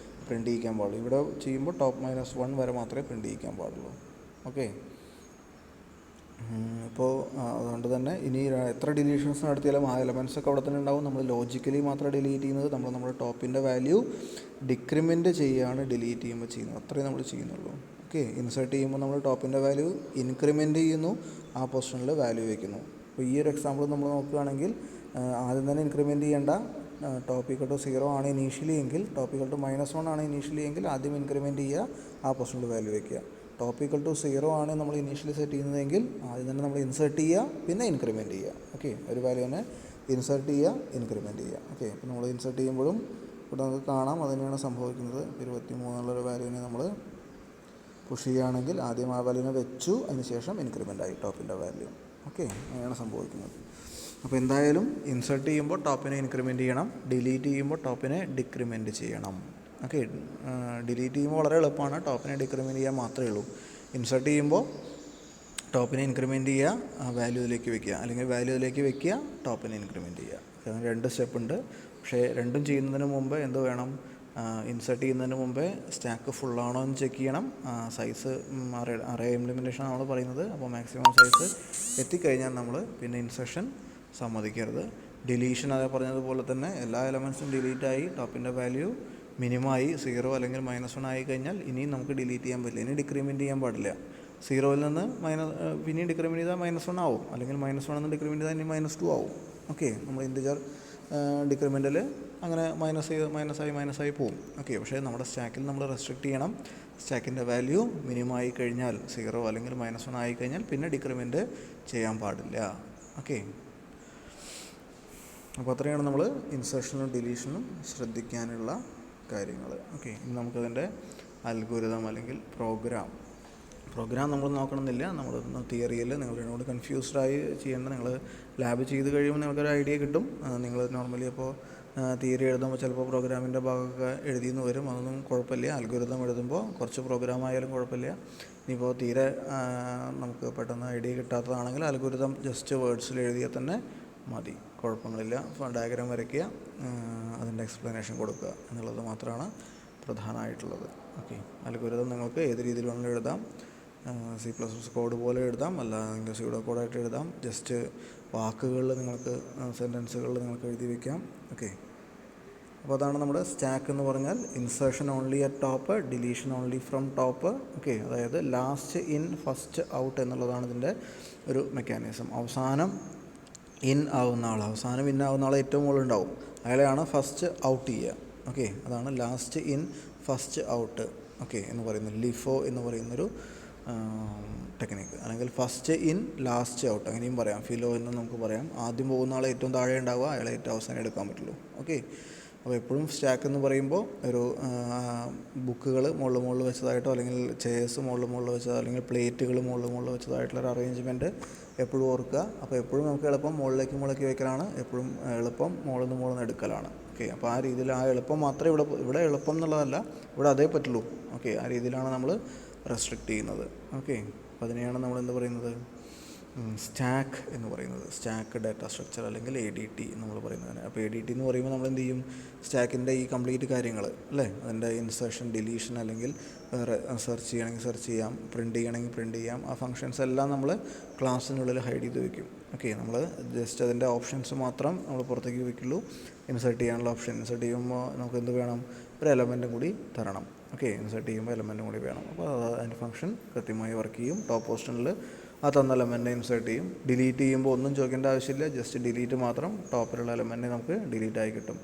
[SPEAKER 1] പ്രിൻ്റ് ചെയ്യിക്കാൻ പാടുള്ളൂ. ഇവിടെ ചെയ്യുമ്പോൾ ടോപ്പ് -1 വരെ മാത്രമേ പ്രിൻ്റ് ചെയ്യിക്കാൻ പാടുള്ളൂ. ഓക്കെ, ഇപ്പോൾ അതുകൊണ്ട് തന്നെ ഇനി എത്ര ഡിലീഷൻസ് നടത്തിയാലും ആ എലമെൻറ്റ്സൊക്കെ അവിടെ തന്നെ ഉണ്ടാവും. നമ്മൾ ലോജിക്കലി മാത്രം ഡിലീറ്റ് ചെയ്യുന്നത്, നമ്മുടെ ടോപ്പിൻ്റെ വാല്യൂ ഡിക്രിമെൻറ്റ് ചെയ്യുകയാണ് ഡിലീറ്റ് ചെയ്യുമ്പോൾ ചെയ്യുന്നത്. അത്രയും നമ്മൾ ചെയ്യുന്നുള്ളൂ. ഓക്കെ, ഇൻസേർട്ട് ചെയ്യുമ്പോൾ നമ്മൾ ടോപ്പിൻ്റെ വാല്യൂ ഇൻക്രിമെൻറ്റ് ചെയ്യുന്നു, ആ പൊസിഷനിൽ വാല്യൂ വയ്ക്കുന്നു. അപ്പോൾ ഈ ഒരു എക്സാമ്പിൾ നമ്മൾ നോക്കുകയാണെങ്കിൽ ആദ്യം തന്നെ ഇൻക്രിമെൻറ്റ് ചെയ്യേണ്ട, ടോപ്പ് ഈക്വൽ ടു 0 ആണ് ഇനീഷ്യലി എങ്കിൽ, ടോപ്പ് ഈക്വൽ ടു -1 ആണ് ഇനീഷ്യലി എങ്കിൽ ആദ്യം ഇൻക്രിമെൻറ്റ് ചെയ്യുക, ആ പൊസിഷനിൽ വാല്യൂ വയ്ക്കുക. ടോപ്പ് ഈക്വൽ ടു 0 ആണ് നമ്മൾ ഇനീഷ്യലി സെറ്റ് ചെയ്യുന്നതെങ്കിൽ ആദ്യം തന്നെ നമ്മൾ ഇൻസേർട്ട് ചെയ്യുക, പിന്നെ ഇൻക്രിമെൻറ്റ് ചെയ്യുക. ഓക്കെ, ഒരു വാല്യൂവിനെ ഇൻസേർട്ട് ചെയ്യുക, ഇൻക്രിമെൻറ്റ് ചെയ്യുക. ഓക്കെ, അപ്പോൾ നമ്മൾ ഇൻസേർട്ട് ചെയ്യുമ്പോഴും ഇവിടെ നമുക്ക് കാണാം അത് തന്നെയാണ് സംഭവിക്കുന്നത്. 23 എന്നുള്ളൊരു വാല്യൂവിനെ നമ്മൾ പുഷ് ചെയ്യുകയാണെങ്കിൽ ആദ്യം ആ വാല്യൂവിനെ വെച്ചു, അതിന് ശേഷം ഇൻക്രിമെൻ്റ് ആയി ടോപ്പിൻ്റെ വാല്യൂ. ഓക്കെ, അങ്ങനെയാണ് സംഭവിക്കുന്നത്. അപ്പോൾ എന്തായാലും ഇൻസേർട്ട് ചെയ്യുമ്പോൾ ടോപ്പിനെ ഇൻക്രിമെൻറ്റ് ചെയ്യണം, ഡിലീറ്റ് ചെയ്യുമ്പോൾ ടോപ്പിനെ ഡിക്രിമെൻറ്റ് ചെയ്യണം. ഓക്കെ, ഡിലീറ്റ് ചെയ്യുമ്പോൾ വളരെ എളുപ്പമാണ്, ടോപ്പിനെ ഡിക്രിമെൻറ്റ് ചെയ്യാൻ മാത്രമേ ഉള്ളൂ. ഇൻസേർട്ട് ചെയ്യുമ്പോൾ ടോപ്പിനെ ഇൻക്രിമെൻറ്റ് ചെയ്യുക, വാല്യൂയിലേക്ക് വെക്കുക, അല്ലെങ്കിൽ വാല്യൂയിലേക്ക് വെക്കുക, ടോപ്പിനെ ഇൻക്രിമെൻറ്റ് ചെയ്യുക. അങ്ങനെ 2 സ്റ്റെപ്പ് ഉണ്ട്. പക്ഷേ രണ്ടും ചെയ്യുന്നതിന് മുമ്പ് എന്ത് വേണം, ഇൻസേർട്ട് ചെയ്യുന്നതിന് മുമ്പേ സ്റ്റാക്ക് ഫുള്ളാണോ എന്ന് ചെക്ക് ചെയ്യണം. സൈസ് അറേ ഇംപ്ലിമെൻറ്റേഷൻ നമ്മൾ പറയുന്നത്. അപ്പോൾ മാക്സിമം സൈസ് എത്തിക്കഴിഞ്ഞാൽ നമ്മൾ പിന്നെ ഇൻസെർഷൻ സമ്മതിക്കരുത്. ഡിലീഷൻ അതേ പറഞ്ഞതുപോലെ തന്നെ എല്ലാ എലമെൻറ്റ്സും ഡിലീറ്റായി ടോപ്പിൻ്റെ വാല്യൂ മിനിമമായി 0 അല്ലെങ്കിൽ -1 ആയി കഴിഞ്ഞാൽ ഇനിയും നമുക്ക് ഡിലീറ്റ് ചെയ്യാൻ പറ്റില്ല, ഇനി ഡിക്രിമെൻറ്റ് ചെയ്യാൻ പാടില്ല. 0ൽ നിന്ന് പിന്നെയും ഡിക്രിമെൻറ്റ് ചെയ്താൽ -1 ആവും, അല്ലെങ്കിൽ -1 നിന്ന് ഡിക്രിമെൻറ്റ് ചെയ്താൽ ഇനി -2 ആവും. ഓക്കെ, നമ്മൾ ഇൻറ്റിജർ ഡിക്രിമെൻറ്റിൽ അങ്ങനെ മൈനസായി പോവും. ഓക്കെ, പക്ഷേ നമ്മുടെ സ്റ്റാക്കിൽ നമ്മൾ റെസ്ട്രിക്റ്റ് ചെയ്യണം. സ്റ്റാക്കിൻ്റെ വാല്യൂ മിനിമമായി കഴിഞ്ഞാൽ 0 അല്ലെങ്കിൽ -1 ആയി കഴിഞ്ഞാൽ പിന്നെ ഡിക്രിമെൻറ്റ് ചെയ്യാൻ പാടില്ല. ഓക്കെ, അപ്പോൾ അത്രയാണ് നമ്മൾ ഇൻസേർഷനും ഡിലീഷനും ശ്രദ്ധിക്കാനുള്ള കാര്യങ്ങൾ. ഓക്കെ, ഇനി നമുക്കതിൻ്റെ അൽഗോരിതം അല്ലെങ്കിൽ പ്രോഗ്രാം നമ്മൾ നോക്കണമെന്നില്ല. നമ്മൾ തിയറിയിൽ നിങ്ങൾ എന്നോട് കൺഫ്യൂസ്ഡായി ചെയ്യേണ്ട, നിങ്ങൾ ലാബ് ചെയ്ത് കഴിയുമ്പോൾ നിങ്ങൾക്കൊരു ഐഡിയ കിട്ടും. നിങ്ങൾ നോർമലി അപ്പോൾ തിയറി എഴുതുമ്പോൾ ചിലപ്പോൾ പ്രോഗ്രാമിൻ്റെ ഭാഗമൊക്കെ എഴുതിയെന്ന് വരും, അതൊന്നും കുഴപ്പമില്ല. അൽഗോരിതം എഴുതുമ്പോൾ കുറച്ച് പ്രോഗ്രാം ആയാലും കുഴപ്പമില്ല. ഇനിയിപ്പോൾ തീരെ നമുക്ക് പെട്ടെന്ന് ഐഡിയ കിട്ടാത്തതാണെങ്കിൽ അൽഗോരിതം ജസ്റ്റ് വേർഡ്സിൽ എഴുതിയാൽ തന്നെ മതി, കുഴപ്പങ്ങളില്ല. ഡയഗ്രാം വരയ്ക്കുക, അതിൻ്റെ എക്സ്പ്ലനേഷൻ കൊടുക്കുക എന്നുള്ളത് മാത്രമാണ് പ്രധാനമായിട്ടുള്ളത്. ഓക്കെ, അൽഗോരിതം നിങ്ങൾക്ക് ഏത് രീതിയിൽ വേണമെങ്കിലും എഴുതാം. C++ കോഡ് പോലെ എഴുതാം, അല്ലെങ്കിൽ സ്യൂഡോ കോഡായിട്ട് എഴുതാം. ജസ്റ്റ് വാക്കുകളിൽ നിങ്ങൾക്ക് സെൻറ്റൻസുകളിൽ നിങ്ങൾക്ക് എഴുതി വയ്ക്കാം. ഓക്കെ, അപ്പോൾ അതാണ് നമ്മുടെ സ്റ്റാക്ക് എന്ന് പറഞ്ഞാൽ insertion only at top, deletion only from top. Okay, അതായത് ലാസ്റ്റ് ഇൻ ഫസ്റ്റ് ഔട്ട് എന്നുള്ളതാണ് ഇതിൻ്റെ ഒരു മെക്കാനിസം. അവസാനം ഇൻ ആവുന്ന ആൾ ഏറ്റവും മുകളിലുണ്ടാവും, അയാളെയാണ് ഫസ്റ്റ് ഔട്ട് ചെയ്യുക. ഓക്കെ, അതാണ് last in first out. Okay എന്ന് പറയുന്നത് ലിഫോ എന്ന് പറയുന്നൊരു ടെക്നിക്ക്. അല്ലെങ്കിൽ ഫസ്റ്റ് ഇൻ ലാസ്റ്റ് ഔട്ട് അങ്ങനെയും പറയാം. ഫിലോ എന്ന് നമുക്ക് പറയാം. ആദ്യം പോകുന്ന ആളെ ഏറ്റവും താഴെ ഉണ്ടാവുക, അയാളെ ഏറ്റവും അവസാനം എടുക്കാൻ പറ്റുള്ളൂ. ഓക്കെ. അപ്പോൾ എപ്പോഴും സ്റ്റാക്ക് എന്ന് പറയുമ്പോൾ ഒരു ബുക്കുകൾ മുകളിൽ വെച്ചതായിട്ടോ അല്ലെങ്കിൽ ചെയർസ് മുകളിൽ വെച്ചതോ അല്ലെങ്കിൽ പ്ലേറ്റുകൾ മുകളിൽ വെച്ചതായിട്ടുള്ളൊരു അറേഞ്ച്മെൻറ്റ് എപ്പോഴും ഓർക്കുക. അപ്പോൾ എപ്പോഴും നമുക്ക് എളുപ്പം മുകളിലേക്ക് വയ്ക്കലാണ്, എപ്പോഴും എളുപ്പം മുകളിൽ നിന്ന് എടുക്കലാണ്. ഓക്കെ. അപ്പോൾ ആ രീതിയിൽ ആ എളുപ്പം മാത്രമേ ഇവിടെ എളുപ്പം എന്നുള്ളതല്ല, ഇവിടെ അതേ പറ്റുള്ളൂ. ഓക്കെ. ആ രീതിയിലാണ് നമ്മൾ റെസ്ട്രിക്റ്റ് ചെയ്യുന്നത്. ഓക്കെ. അപ്പോൾ അതിനെയാണ് നമ്മൾ എന്ത് പറയുന്നത്, സ്റ്റാക്ക് എന്ന് പറയുന്നത്. സ്റ്റാക്ക് ഡാറ്റ സ്ട്രക്ചർ അല്ലെങ്കിൽ ADT നമ്മൾ പറയുന്നതിന്. അപ്പോൾ ADT എന്ന് പറയുമ്പോൾ നമ്മൾ എന്ത് ചെയ്യും, സ്റ്റാക്കിൻ്റെ ഈ കംപ്ലീറ്റ് കാര്യങ്ങൾ അല്ലേ, അതിൻ്റെ ഇൻസേർഷൻ, ഡിലീഷൻ, അല്ലെങ്കിൽ വേറെ സെർച്ച് ചെയ്യണമെങ്കിൽ സെർച്ച് ചെയ്യാം, പ്രിൻറ്റ് ചെയ്യണമെങ്കിൽ പ്രിൻറ്റ് ചെയ്യാം, ആ ഫങ്ഷൻസ് എല്ലാം നമ്മൾ ക്ലാസ്സിനുള്ളിൽ ഹൈഡ് ചെയ്ത് വയ്ക്കും. ഓക്കെ. നമ്മൾ ജസ്റ്റ് അതിൻ്റെ ഓപ്ഷൻസ് മാത്രം നമ്മൾ പുറത്തേക്ക് വയ്ക്കുള്ളൂ. ഇൻസേർട്ട് ചെയ്യാനുള്ള ഓപ്ഷൻ, ഇൻസേർട്ട് ചെയ്യുമ്പോൾ നമുക്ക് എന്ത് വേണം, ഒരു എലമെൻറ്റും കൂടി തരണം. ഓക്കെ. ഇൻസേർട്ട് ചെയ്യുമ്പോൾ എലമെൻറ്റും കൂടി വേണം. അപ്പോൾ അതിൻ്റെ ഫംഗ്ഷൻ കൃത്യമായി വർക്ക് ചെയ്യും. ടോപ്പ് പോർഷനിൽ ആ തന്ന എലമെൻറ്റ് ഇൻസേർട്ട് ചെയ്യും. ഡിലീറ്റ് ചെയ്യുമ്പോൾ ഒന്നും ചോദിക്കേണ്ട ആവശ്യമില്ല, ജസ്റ്റ് ഡിലീറ്റ് മാത്രം, ടോപ്പിലുള്ള എലമെൻറ്റ് നമുക്ക് ഡിലീറ്റ് ആയി കിട്ടും.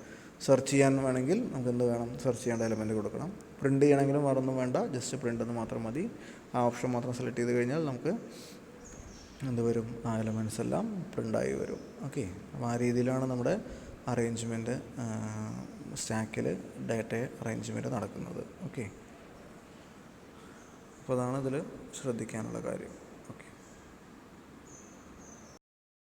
[SPEAKER 1] സെർച്ച് ചെയ്യാൻ വേണമെങ്കിൽ നമുക്ക് എന്ത് വേണം, സെർച്ച് ചെയ്യേണ്ട എലമെൻറ്റ് കൊടുക്കണം. പ്രിൻറ്റ് ചെയ്യണമെങ്കിലും വേറൊന്നും വേണ്ട, ജസ്റ്റ് പ്രിൻ്റ് എന്ന് മാത്രം മതി. ആ ഓപ്ഷൻ മാത്രം സെലക്ട് ചെയ്ത് കഴിഞ്ഞാൽ നമുക്ക് എന്ത് വരും, ആ എലമെൻറ്റ്സ് എല്ലാം പ്രിൻ്റായി വരും. ഓക്കെ. അപ്പോൾ ആ രീതിയിലാണ് നമ്മുടെ അറേഞ്ച്മെൻറ്റ്, സ്റ്റാക്കിൽ ഡാറ്റ അറേഞ്ച്മെൻറ്റ് നടക്കുന്നത്. ഓക്കെ. അപ്പോൾ അതാണ് ഇതിൽ ശ്രദ്ധിക്കാനുള്ള കാര്യം.